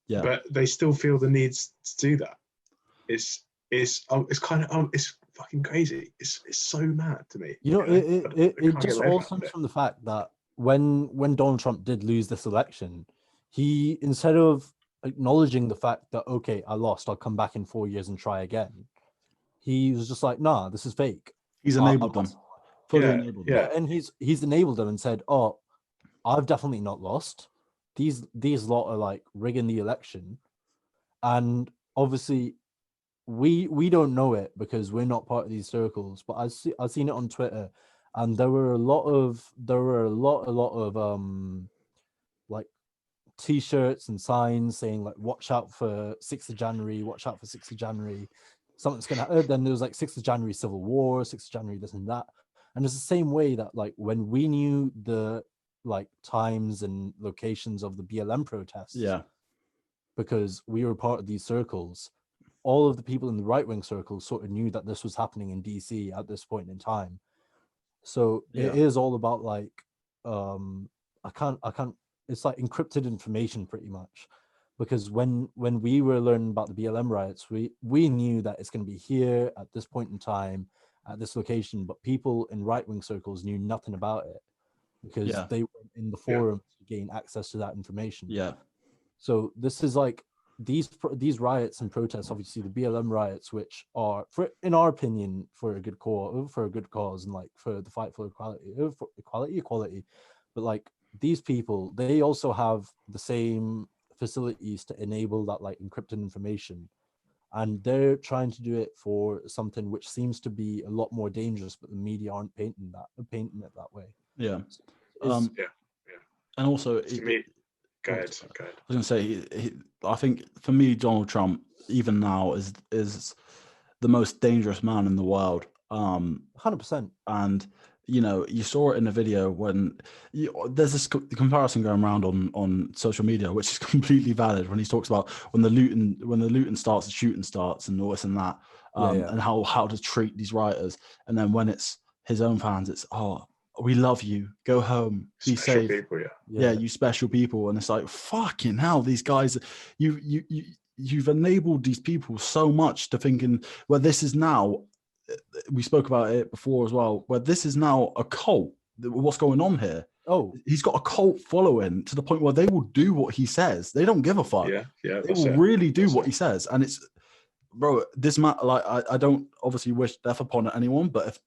[SPEAKER 3] Yeah. But they still feel the need to do that. It's fucking crazy. It's so mad to me.
[SPEAKER 2] You know, it just all comes from the fact that when Donald Trump did lose this election, he, instead of acknowledging the fact that, okay, I lost, I'll come back in 4 years and try again, he was just like, nah, this is fake.
[SPEAKER 1] He's enabled them. Fully enabled them.
[SPEAKER 2] And he's enabled them and said, oh, I've definitely not lost. These lot are like rigging the election. And obviously we don't know it because we're not part of these circles, but I've seen it on Twitter, and there were a lot of like t-shirts and signs saying like, watch out for 6th of January, watch out for 6th of January, something's gonna happen. Then there was like 6th of January Civil War, 6th of January this and that. And it's the same way that like when we knew the like times and locations of the BLM protests, because we were part of these circles, all of the people in the right-wing circles sort of knew that this was happening in DC at this point in time. So it is all about like I can't it's like encrypted information pretty much, because when we were learning about the BLM riots, we knew that it's going to be here at this point in time at this location, but people in right-wing circles knew nothing about it because they were in the forum to gain access to that information. So this is like these riots and protests, obviously the BLM riots, which are, in our opinion, for a good cause, and like for the fight for equality, but like these people, they also have the same facilities to enable that like encrypted information, and they're trying to do it for something which seems to be a lot more dangerous, but the media aren't painting it that way.
[SPEAKER 1] And also
[SPEAKER 3] Go ahead.
[SPEAKER 1] I was going to say, I think for me, Donald Trump, even now, is the most dangerous man in the world.
[SPEAKER 2] 100%.
[SPEAKER 1] And, you know, you saw it in the video when there's this comparison going around on social media, which is completely valid, when he talks about when the looting starts, the shooting starts, and all this and that, and how to treat these rioters. And then when it's his own fans, it's, oh, we love you, go home, be safe.
[SPEAKER 3] People,
[SPEAKER 1] you special people. And it's like, fucking hell, these guys, you've enabled these people so much to thinking, well, this is now, we spoke about it before as well, where this is now a cult. What's going on here?
[SPEAKER 2] Oh,
[SPEAKER 1] he's got a cult following to the point where they will do what he says. They don't give a fuck. They will really do what he says. And it's, bro, this man, like, I don't obviously wish death upon anyone, but if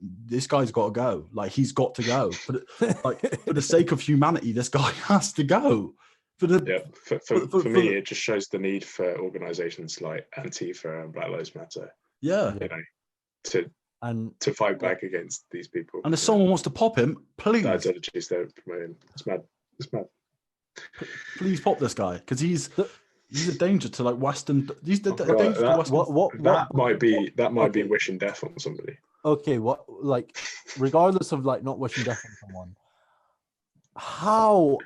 [SPEAKER 1] this guy's got to go, like, he's got to go. But like, for the sake of humanity, this guy has to go.
[SPEAKER 3] For me, it just shows the need for organisations like Antifa and Black Lives Matter.
[SPEAKER 1] Yeah,
[SPEAKER 3] you know, to fight back against these people.
[SPEAKER 1] And if someone wants to pop him, please.
[SPEAKER 3] The ideologies they're promoting. It's mad. It's mad.
[SPEAKER 1] Please pop this guy because he's a danger to like Western. He's the danger
[SPEAKER 3] to
[SPEAKER 1] Western.
[SPEAKER 3] That might be wishing death on somebody.
[SPEAKER 2] Okay, regardless of like not wishing death on someone, how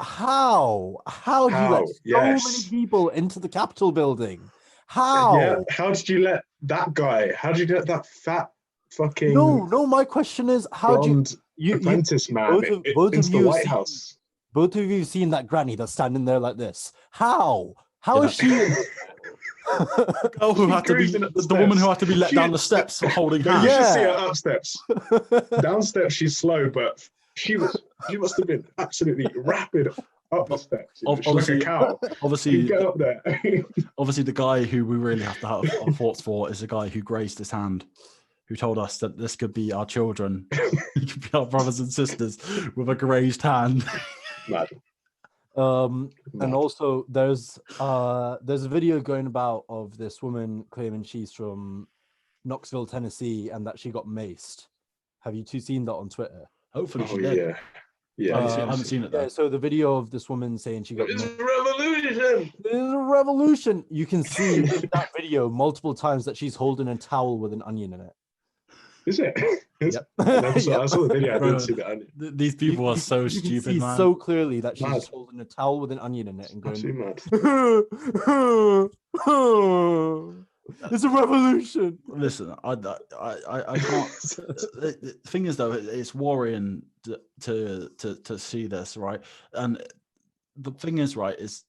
[SPEAKER 2] do you let so many people into the Capitol building? How?
[SPEAKER 3] Yeah, how did you let that guy? How did you let that fat fucking?
[SPEAKER 2] No. My question is, how do you
[SPEAKER 3] apprentice man
[SPEAKER 2] both
[SPEAKER 3] into
[SPEAKER 2] of
[SPEAKER 3] the
[SPEAKER 2] you
[SPEAKER 3] White House?
[SPEAKER 2] Both of you seen that granny that's standing there like this? How is she?
[SPEAKER 1] Oh, who had to be the woman who had to be let down the steps for holding hands.
[SPEAKER 3] You should see her up steps. Down steps, she's slow, but she must have been absolutely rapid up the steps. She's like a cow.
[SPEAKER 1] Obviously,
[SPEAKER 3] get up there.
[SPEAKER 1] Obviously, the guy who we really have to have our thoughts for is the guy who grazed his hand, who told us that this could be our children, it could be our brothers and sisters with a grazed hand.
[SPEAKER 2] And also there's a video going about of this woman claiming she's from Knoxville, Tennessee, and that she got maced. Have you two seen that on Twitter?
[SPEAKER 1] Hopefully she did.
[SPEAKER 3] Yeah.
[SPEAKER 1] I haven't seen it though.
[SPEAKER 2] Yeah, so the video of this woman saying she got
[SPEAKER 3] It's a revolution.
[SPEAKER 2] It is a revolution. You can see in that video multiple times that she's holding a towel with an onion in it.
[SPEAKER 3] Is it?
[SPEAKER 2] Yep.
[SPEAKER 3] I saw the video. I didn't see the onion.
[SPEAKER 1] These people are so stupid,
[SPEAKER 2] you can see
[SPEAKER 1] man.
[SPEAKER 2] so clearly that she's just holding a towel with an onion in it and going, it's a revolution.
[SPEAKER 1] Listen, I can't. The thing is, though, it's worrying to see this, right? And the thing is, right, is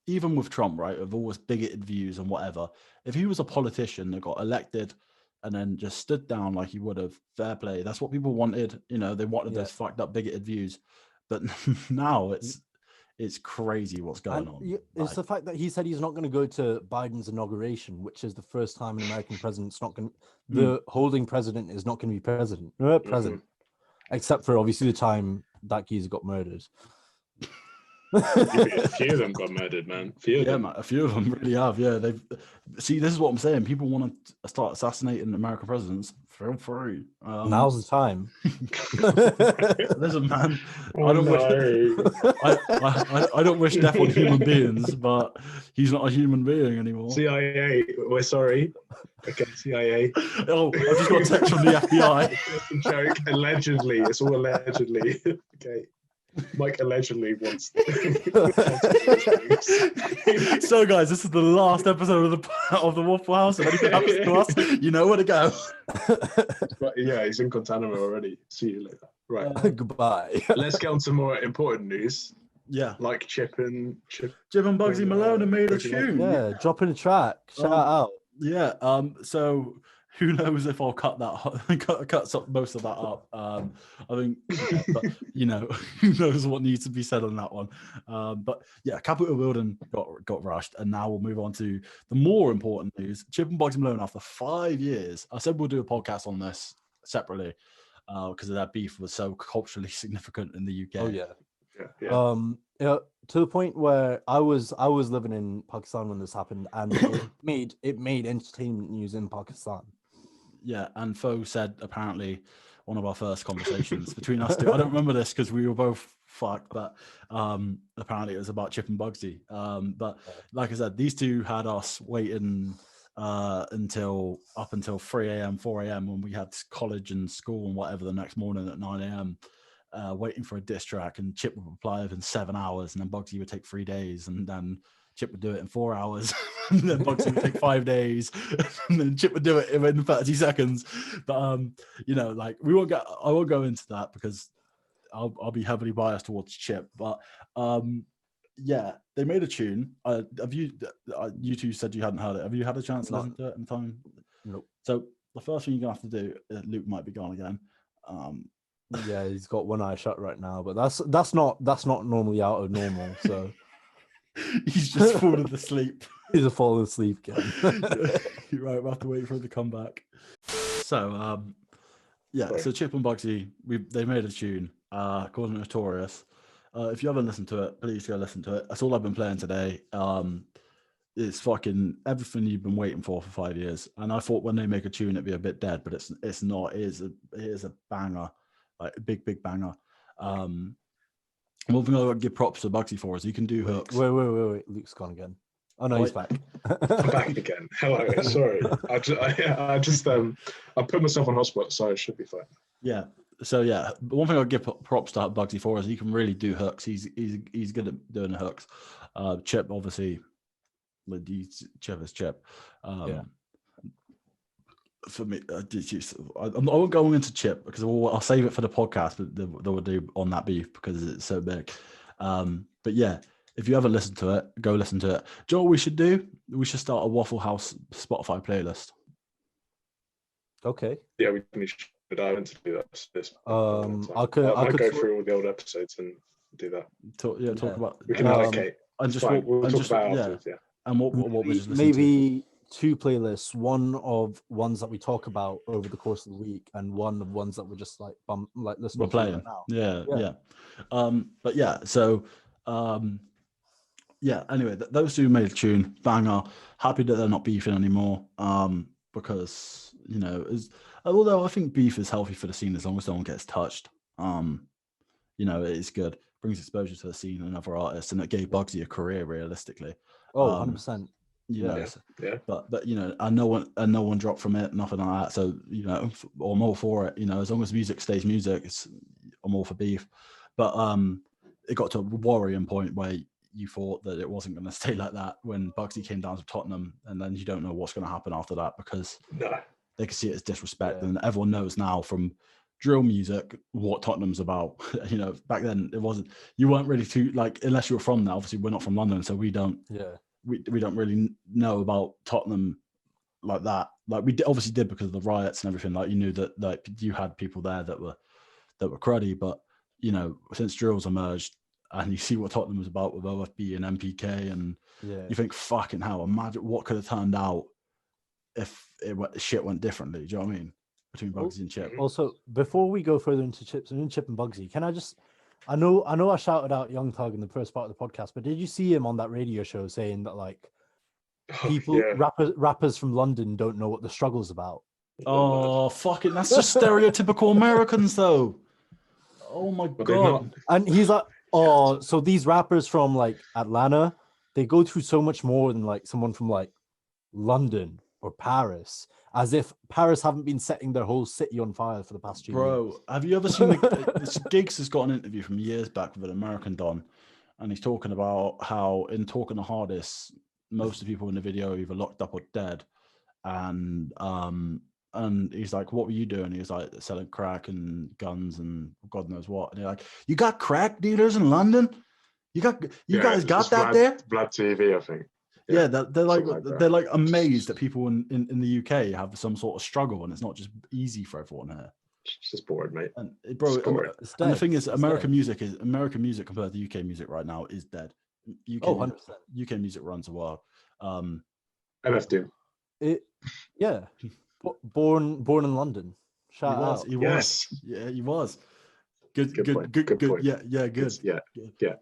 [SPEAKER 1] even with Trump, right, of all his bigoted views and whatever, if he was a politician that got elected and then just stood down like he would have, fair play. That's what people wanted. You know, they wanted those fucked up bigoted views. But now it's crazy what's going on.
[SPEAKER 2] It's the fact that he said he's not going to go to Biden's inauguration, which is the first time an American president's not going to, the holding president is not going to be president, except for obviously the time that geezer got murdered.
[SPEAKER 3] A few of them got murdered, man.
[SPEAKER 1] A few of them really have. Yeah, they've. See, this is what I'm saying. People want to start assassinating American presidents. Feel free.
[SPEAKER 2] Now's the time.
[SPEAKER 1] Listen, man. I don't wish death on human beings, but he's not a human being anymore.
[SPEAKER 3] CIA, we're sorry. Okay, CIA.
[SPEAKER 1] Oh, I just got a text from the FBI.
[SPEAKER 3] Joke. Allegedly, it's all allegedly. Okay. Mike allegedly wants.
[SPEAKER 1] So, guys, this is the last episode of the Wafflehouse. If anything happens to us, you know where to go.
[SPEAKER 3] But yeah, he's in Guantanamo already. See you later. Right.
[SPEAKER 2] Goodbye.
[SPEAKER 3] Let's get on to more important news.
[SPEAKER 1] Yeah,
[SPEAKER 3] like Chip and
[SPEAKER 1] Bugsy Malone have made a tune.
[SPEAKER 2] Yeah, dropping a track. Shout out.
[SPEAKER 1] Yeah. So. Who knows if I'll cut most of that up? I think, but, you know, who knows what needs to be said on that one. But yeah, Capitol building got rushed, and now we'll move on to the more important news. Chip and Bugsy Malone, after 5 years, I said we'll do a podcast on this separately because of that beef was so culturally significant in the UK.
[SPEAKER 2] Oh yeah. To the point where I was living in Pakistan when this happened, and it made entertainment news in Pakistan.
[SPEAKER 1] Yeah, and Fo said apparently one of our first conversations between us two. I don't remember this because we were both fucked, but apparently it was about Chip and Bugsy. But like I said, these two had us waiting until 3 a.m., 4 a.m. when we had college and school and whatever the next morning at 9 a.m. Waiting for a diss track, and Chip would reply within 7 hours, and then Bugsy would take 3 days, and then Chip would do it in 4 hours, and then Bugsy would take 5 days, and then Chip would do it in 30 seconds. But you know, like I won't go into that because I'll be heavily biased towards Chip. But yeah, they made a tune. Have you? You two said you hadn't heard it. Have you had a chance to listen to it in time?
[SPEAKER 2] Nope.
[SPEAKER 1] So the first thing you're gonna have to do, Luke might be gone again.
[SPEAKER 2] Yeah, he's got one eye shut right now, but that's not normally out of normal. So.
[SPEAKER 1] He's just fallen asleep.
[SPEAKER 2] He's fallen asleep again.
[SPEAKER 1] You're right, we'll have to wait for him to come back. So, so Chip and Bugsy, they made a tune called Notorious. If you haven't listened to it, please go listen to it. That's all I've been playing today. It's fucking everything you've been waiting for 5 years. And I thought when they make a tune, it'd be a bit dead, but it's not. It is a banger, like a big banger. One thing I would give props to Bugsy for is he can do hooks.
[SPEAKER 2] Wait. Luke's gone again. Oh no, he's back.
[SPEAKER 3] I'm back again. Hello. Sorry. I put myself on hotspot, so it should be fine.
[SPEAKER 1] Yeah. So yeah, one thing I'll give props to Bugsy for is he can really do hooks. He's good at doing the hooks. Chip, obviously, Chip is Chip. For me, I won't go into Chip because I'll save it for the podcast that we'll do on that beef because it's so big. But yeah, if you haven't listened to it, go listen to it. Do you know what we should do? We should start a Wafflehouse Spotify playlist.
[SPEAKER 3] Okay. Yeah, we should. But I want to do that.
[SPEAKER 2] I could
[SPEAKER 3] go through all the old episodes and do that.
[SPEAKER 1] Talk about.
[SPEAKER 3] We can allocate.
[SPEAKER 1] And just
[SPEAKER 3] we'll talk about afterwards. Yeah.
[SPEAKER 1] And what we just
[SPEAKER 2] maybe to. 2 playlists. One of ones that we talk about over the course of the week, and one of ones that we're just like listening.
[SPEAKER 1] We're playing.
[SPEAKER 2] Right now.
[SPEAKER 1] Yeah. But yeah. So. Yeah. Anyway, those two made a tune. Banger. Happy that they're not beefing anymore. Because although I think beef is healthy for the scene as long as no one gets touched. It is good. Brings exposure to the scene and other artists, and it gave Bugsy a career realistically.
[SPEAKER 2] 100%.
[SPEAKER 1] But and no one dropped from it, nothing like that. So I'm all for it. As long as music stays music, I'm all for beef. But it got to a worrying point where you thought that it wasn't going to stay like that when Bugsy came down to Tottenham, and then you don't know what's going to happen after that because they can see it as disrespect, and everyone knows now from drill music what Tottenham's about. Back then it wasn't. You weren't really too unless you were from there. Obviously, we're not from London, so we don't. Yeah. We don't really know about Tottenham like that. Like we obviously did because of the riots and everything. Like you knew that you had people there that were cruddy, but since drills emerged and you see what Tottenham was about with OFB and MPK, and you think fucking hell, imagine what could have turned out if shit went differently. Do you know what I mean? Between Bugsy and Chip.
[SPEAKER 2] Also, before we go further into Chip and Bugsy, can I just? I know I shouted out Young Thug in the first part of the podcast, but did you see him on that radio show saying that people, rappers from London don't know what the struggle's about?
[SPEAKER 1] Oh, fuck it. That's just stereotypical Americans though. Oh my God.
[SPEAKER 2] And he's like, oh, so these rappers from Atlanta, they go through so much more than someone from London or Paris, as if Paris haven't been setting their whole city on fire for the past 2 years.
[SPEAKER 1] Bro, have you ever seen Giggs has got an interview from years back with an American Don, and he's talking about how in Talking the Hardest, most of the people in the video are either locked up or dead, and he's like, what were you doing? He was like, selling crack and guns and God knows what. And they're like, you got crack dealers in London? You guys got that there?
[SPEAKER 3] Vlad TV, I think.
[SPEAKER 1] Yeah, they're amazed that people in the UK have some sort of struggle, and it's not just easy for everyone here.
[SPEAKER 3] It's just boring, mate.
[SPEAKER 1] And the thing is, American music compared to UK music right now is dead. UK music runs the world.
[SPEAKER 3] MF Doom.
[SPEAKER 2] Born in London. Shout out.
[SPEAKER 1] He was. Yeah, he was. Good. Point. Yeah, good.
[SPEAKER 3] Yeah,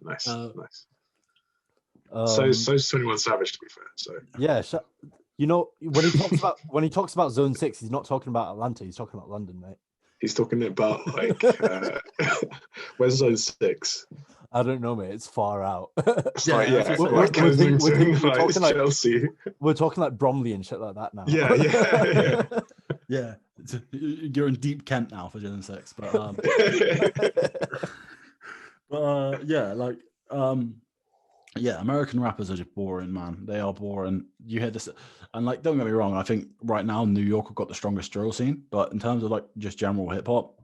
[SPEAKER 3] nice. Nice. So's 21 Savage, to be fair. So
[SPEAKER 2] when he talks about Zone 6, he's not talking about Atlanta. He's talking about London, mate.
[SPEAKER 3] He's talking about where's Zone 6?
[SPEAKER 2] I don't know, mate. It's far out.
[SPEAKER 3] We're talking Chelsea.
[SPEAKER 2] We're talking Bromley and shit like that now.
[SPEAKER 1] Yeah. You're in deep Kent now for Zone 6, American rappers are just boring, man. They are boring. You hear this, and don't get me wrong. I think right now New York have got the strongest drill scene, but in terms of just general hip hop,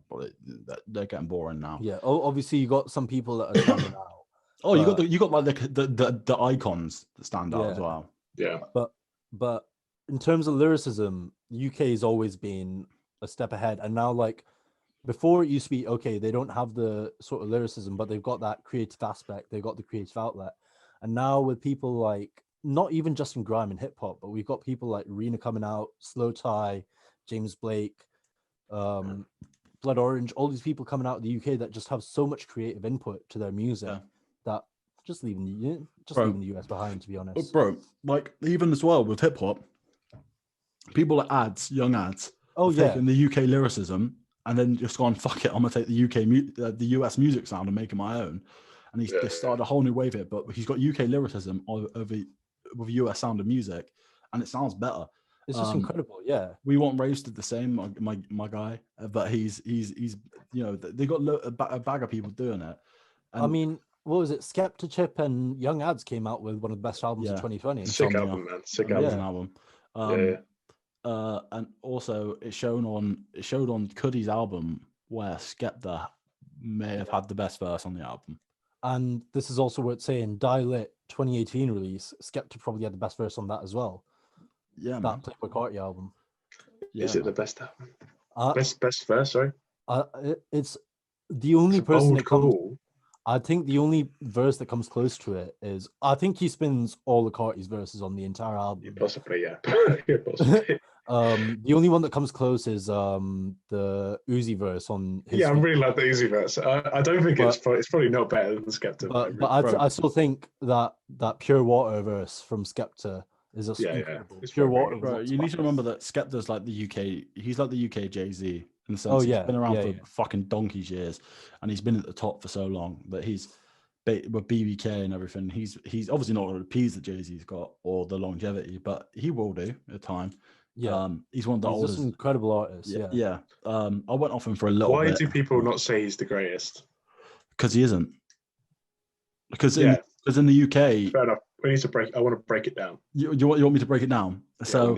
[SPEAKER 1] they're getting boring now.
[SPEAKER 2] Yeah. Obviously, you got some people that are standing out.
[SPEAKER 1] Oh, you got the icons that stand out as well.
[SPEAKER 3] Yeah.
[SPEAKER 2] But in terms of lyricism, UK has always been a step ahead, and now before it used to be okay, they don't have the sort of lyricism, but they've got that creative aspect. They've got the creative outlet. And now with people not even just in grime and hip hop, but we've got people like Rena coming out, Slow Tie, James Blake, Blood Orange, all these people coming out of the UK that just have so much creative input to their music that just leaving the US behind, to be honest.
[SPEAKER 1] Bro, like even as well with hip hop, people like young ads, taking the UK lyricism and then just gone, fuck it, I'm gonna take the US music sound and make it my own. And they started a whole new wave here, but he's got UK lyricism with US sound of music, and it sounds better.
[SPEAKER 2] It's just incredible, yeah.
[SPEAKER 1] We want Raves did the same, my guy, but he's they got a bag of people doing it. And
[SPEAKER 2] I mean, what was it? Skepta, Chip, and Young Ads came out with one of the best albums of 2020.
[SPEAKER 3] Sick album, man. Sick album.
[SPEAKER 1] And also it showed on Cuddy's album where Skepta may have had the best verse on the album.
[SPEAKER 2] And this is also worth saying, Die Lit 2018 release, Skepta probably had the best verse on that as well.
[SPEAKER 1] Yeah,
[SPEAKER 2] that Playboy Carti album.
[SPEAKER 3] Yeah, is it the best album? Best verse? Sorry.
[SPEAKER 2] It's the only person that comes. I think the only verse that comes close to it is, I think he spins all the Carti's verses on the entire album.
[SPEAKER 3] Yeah, possibly, yeah. Possibly.
[SPEAKER 2] The only one that comes close is the Uzi verse on his.
[SPEAKER 3] Yeah, I really like the Uzi verse. I don't think it's probably not better than Skepta.
[SPEAKER 2] But I still think that Pure Water verse from Skepta is just incredible.
[SPEAKER 3] It's
[SPEAKER 2] Pure Water.
[SPEAKER 1] Bro, you need to remember that Skepta's like the UK. He's like the UK Jay-Z in the sense he's been around for fucking donkey's years, and he's been at the top for so long. But he's with BBK and everything. He's obviously not going to appease that Jay-Z's got or the longevity, but he will do at time.
[SPEAKER 2] Yeah,
[SPEAKER 1] he's one of the oldest.
[SPEAKER 2] Just an incredible artist. Yeah.
[SPEAKER 1] I went off him for a little bit.
[SPEAKER 3] Why do people not say he's the greatest?
[SPEAKER 1] Because he isn't. Because in the UK,
[SPEAKER 3] fair enough. We need to break. I want to break it down.
[SPEAKER 1] You want me to break it down?
[SPEAKER 3] Yeah,
[SPEAKER 1] so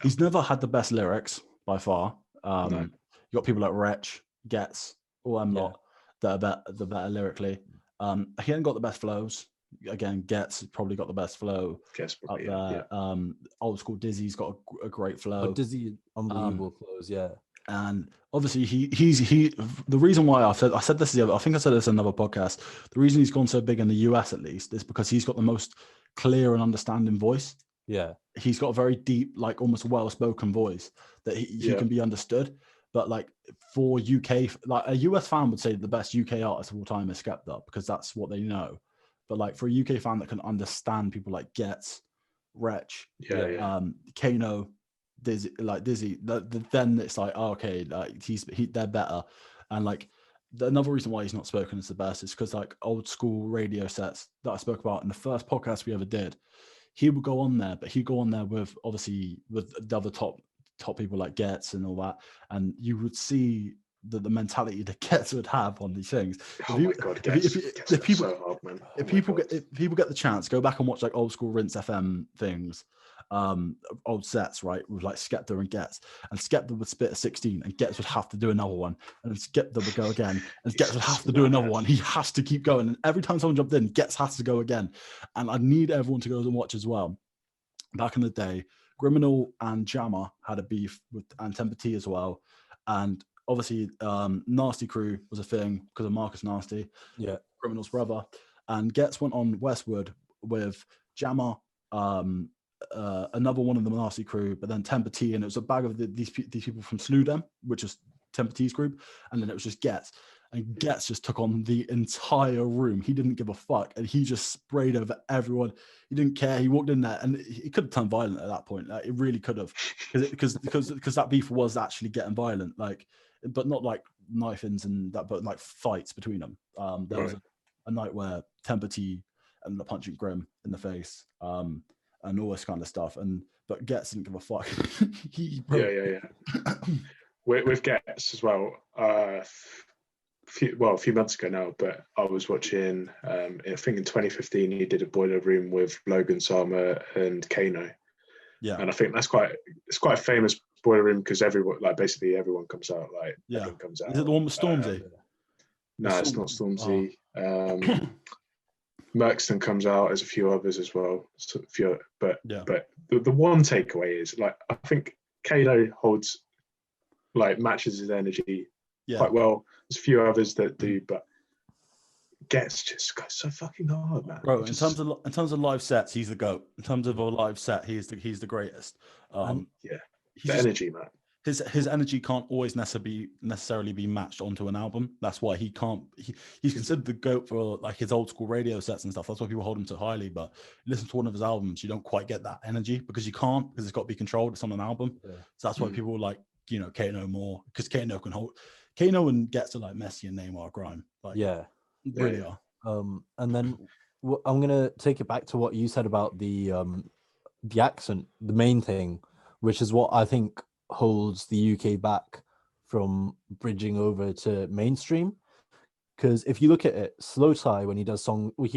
[SPEAKER 1] he's never had the best lyrics by far.
[SPEAKER 3] No.
[SPEAKER 1] You got people like Wretch, Gets, all them lot that are better lyrically. He hasn't got the best flows. Again, Gets probably got the best flow up there. Old School Dizzy's got a great flow.
[SPEAKER 2] Dizzy, unbelievable flows, yeah.
[SPEAKER 1] And obviously, he's the reason why I said this I think I said this in another podcast. The reason he's gone so big in the US, at least, is because he's got the most clear and understanding voice.
[SPEAKER 2] Yeah,
[SPEAKER 1] he's got a very deep, like almost well-spoken voice that he can be understood. But like for UK, like a US fan would say the best UK artist of all time is Skepta because that's what they know. But like for a UK fan that can understand people like Gets, Wretch, Kano, Dizzy, then it's like, oh, okay, like they're better. And like another reason why he's not spoken as the best is because like old school radio sets that I spoke about in the first podcast we ever did, he would go on there, but he'd go on there with the other top people like Gets and all that, and you would see the mentality that Gets would have on these things. If people get the chance, go back and watch like old school Rinse FM things, old sets, right, with like Skepta and Gets, and Skepta would spit a 16 and Gets would have to do another one, and then Skepta would go again and Gets would have to do another one. He has to keep going, and every time someone jumped in, Gets has to go again. And I need everyone to go and watch as well. Back in the day, Criminal and Jammer had a beef and Temper T as well, and obviously Nasty Crew was a thing because of Marcus Nasty, Criminal's brother, and Gets went on Westwood with Jammer, another one of the Nasty Crew, but then Temper T, and it was a bag of these people from Sloodem, which is Temper T's group, and then it was just Gets. And Gets just took on the entire room. He didn't give a fuck, and he just sprayed over everyone. He didn't care. He walked in there, and he could have turned violent at that point. Like, it really could have, because that beef was actually getting violent. Like, but not like knife-ins and that, but like fights between them. There was a night where Temper T and the punching Grim in the face, and all this kind of stuff. But Gets didn't give a fuck.
[SPEAKER 3] With Gets as well. A few months ago now, but I was watching, I think in 2015, he did a boiler room with Logan Sama and Kano. Yeah. And I think it's quite a famous boiler room because everyone comes out. Everyone comes out.
[SPEAKER 1] Is it the one with Stormzy?
[SPEAKER 3] No, it's not Stormzy. Merkston comes out, as a few others as well. But the one takeaway is, like, I think Kano matches his energy quite well. There's a few others that do, but Gets just goes so fucking hard, man.
[SPEAKER 1] Bro, in terms of live sets, he's the GOAT. In terms of a live set, he's the greatest.
[SPEAKER 3] The energy, man.
[SPEAKER 1] his energy can't always necessarily be matched onto an album. That's why he's considered the GOAT for like his old school radio sets and stuff. That's why people hold him so highly. But listen to one of his albums, you don't quite get that energy because you can't, because it's got to be controlled. It's on an album. Yeah. So that's why people like, you know, Kano more, because Kano can hold. Kano and gets to like Messi and Neymar grime. Like, really are.
[SPEAKER 2] And then I'm gonna take it back to what you said about the accent, the main thing, which is what I think holds the UK back from bridging over to mainstream. Because if you look at it, Slow Tie, when he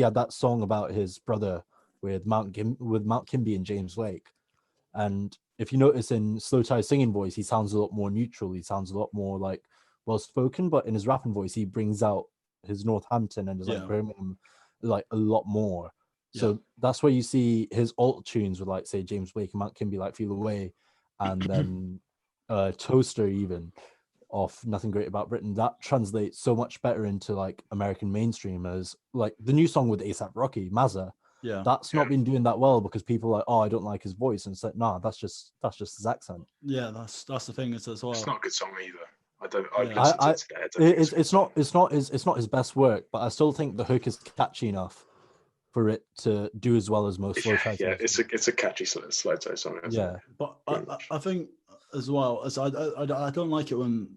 [SPEAKER 2] had that song about his brother with Mount Kimby and James Blake. And if you notice in Slow Tie's singing voice, he sounds a lot more neutral. He sounds a lot more like well-spoken, but in his rapping voice, he brings out his Northampton and his like Birmingham like a lot more. So that's where you see his alt tunes with like, say, James Blake and Mount Kimby, like Feel Away, and then Toaster even off Nothing Great About Britain. That translates so much better into like American mainstream as like the new song with A$AP Rocky, Mazza.
[SPEAKER 1] Yeah,
[SPEAKER 2] that's not been doing that well because people are like, oh, I don't like his voice, and it's like, nah, that's just his accent.
[SPEAKER 1] Yeah, that's the thing as well.
[SPEAKER 3] It's not a good song either.
[SPEAKER 2] It's not his best work, but I still think the hook is catchy enough for it to do as well as most slow tie.
[SPEAKER 3] Yeah, it's a catchy slow tie song.
[SPEAKER 2] Yeah,
[SPEAKER 1] but I think as well as I don't like it when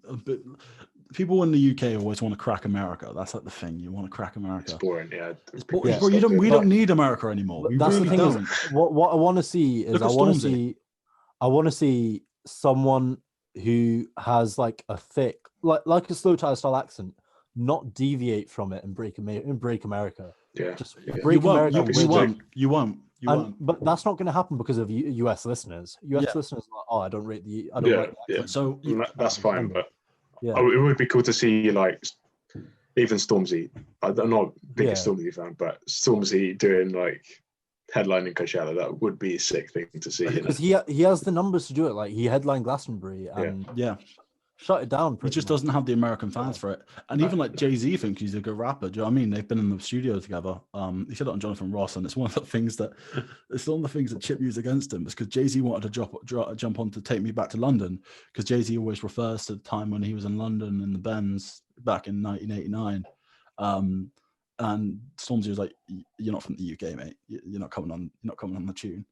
[SPEAKER 1] people in the UK always want to crack America. That's like the thing. You want to crack America.
[SPEAKER 3] It's boring. Yeah,
[SPEAKER 1] it's boring. We don't need America anymore.
[SPEAKER 2] That's really the thing. Don't. What I want to see is I want to see someone who has like a thick like a slow tie style accent, not deviate from it and break America.
[SPEAKER 3] Yeah,
[SPEAKER 2] just break America.
[SPEAKER 1] You won't.
[SPEAKER 2] But that's not going to happen because of US listeners. US listeners are like, oh, I don't like the accent.
[SPEAKER 1] So
[SPEAKER 3] that's fine, but it would be cool to see like even Stormzy. I'm not a big Stormzy fan, but Stormzy doing like headlining Coachella. That would be a sick thing to see.
[SPEAKER 2] Because he has the numbers to do it. Like he headlined Glastonbury and shut it down.
[SPEAKER 1] He just doesn't have the American fans for it. And even like Jay-Z thinks he's a good rapper. Do you know what I mean? They've been in the studio together. He said it on Jonathan Ross, and it's one of the things that Chip used against him. It's because Jay-Z wanted to jump on to Take Me Back to London, because Jay-Z always refers to the time when he was in London in the Benz back in 1989. And Stormzy was like, "You're not from the UK, mate. You're not coming on the tune."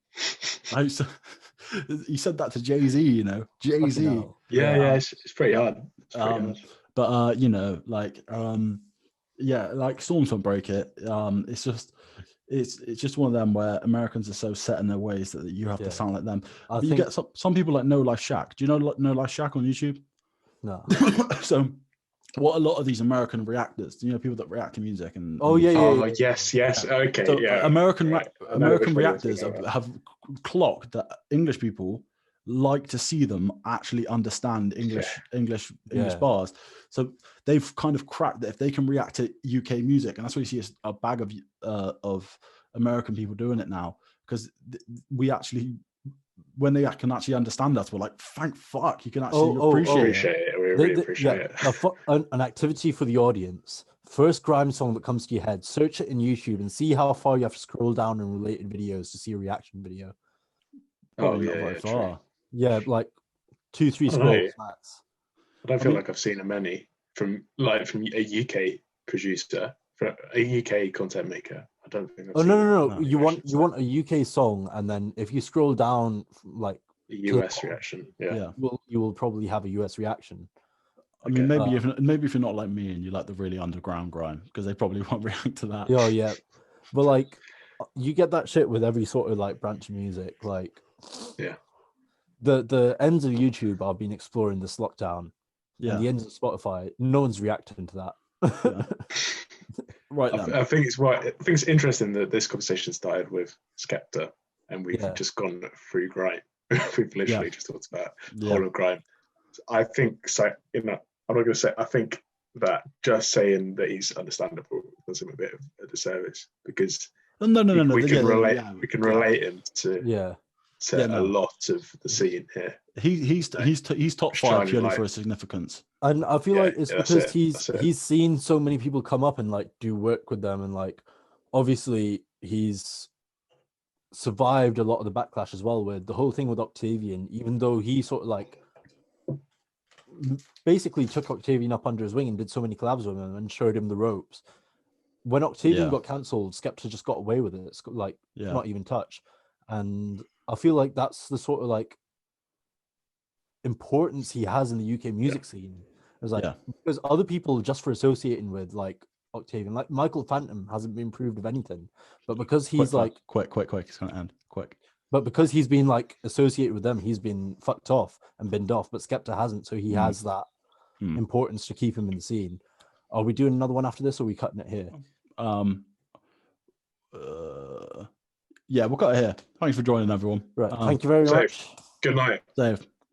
[SPEAKER 1] He said that to Jay-Z, you know. Jay-Z.
[SPEAKER 3] Yeah, it's pretty hard.
[SPEAKER 1] But you know, like like Storms won't break it. It's just one of them where Americans are so set in their ways that you have to sound like them. You get some people like No Life Shack. Do you know No Life Shack on YouTube?
[SPEAKER 2] No.
[SPEAKER 1] So what a lot of these American reactors, you know, people that react to music and
[SPEAKER 3] yes, okay,
[SPEAKER 1] so American reactors have clocked that English people like to see them actually understand English bars. So they've kind of cracked that if they can react to UK music, and that's why you see a bag of American people doing it now, because we actually, when they can actually understand us, we're like, thank fuck, you can actually appreciate it.
[SPEAKER 3] We really appreciate it.
[SPEAKER 2] An activity for the audience. First grime song that comes to your head, search it in YouTube and see how far you have to scroll down in related videos to see a reaction video.
[SPEAKER 1] Not very far.
[SPEAKER 2] Yeah, like 2-3 scrolls max.
[SPEAKER 3] I don't feel like I've seen many from a UK producer, from a UK content maker. I don't think.
[SPEAKER 2] No. You want a UK song, and then if you scroll down, like
[SPEAKER 3] a US reaction,
[SPEAKER 2] you will probably have a US reaction.
[SPEAKER 1] I mean, maybe if you're not like me and you like the really underground grime, because they probably won't react to that.
[SPEAKER 2] Yeah, but like you get that shit with every sort of like branch of music. Like the ends of YouTube I've been exploring this lockdown. And the ends of Spotify, no one's reacting to that.
[SPEAKER 1] Right.
[SPEAKER 3] I think it's interesting that this conversation started with Skepta, and we've just gone through grime. We've literally just talked about whole of grime. I think so. I'm not going to say. I think that just saying that he's understandable does him a bit of a disservice, because
[SPEAKER 1] no.
[SPEAKER 3] We can relate him to a lot of the scene here.
[SPEAKER 1] He's top 5 purely for his significance.
[SPEAKER 2] And I feel like it's because he's seen so many people come up and like do work with them, and like obviously he's survived a lot of the backlash as well with the whole thing with Octavian, even though he sort of like basically took Octavian up under his wing and did so many collabs with him and showed him the ropes. When Octavian got cancelled, Skepta just got away with it. It's like not even touch. And I feel like that's the sort of like importance he has in the UK music scene. It's like because other people just for associating with like Octavian, like Michael Phantom hasn't been proved of anything, but because he's
[SPEAKER 1] quick, it's gonna end quick.
[SPEAKER 2] But because he's been like associated with them, he's been fucked off and binned off. But Skepta hasn't, so he has that importance to keep him in the scene. Are we doing another one after this, or are we cutting it here?
[SPEAKER 1] Yeah, we'll cut it here. Thanks for joining, everyone.
[SPEAKER 2] Right. Thank you very much.
[SPEAKER 3] Good night.
[SPEAKER 1] Dave.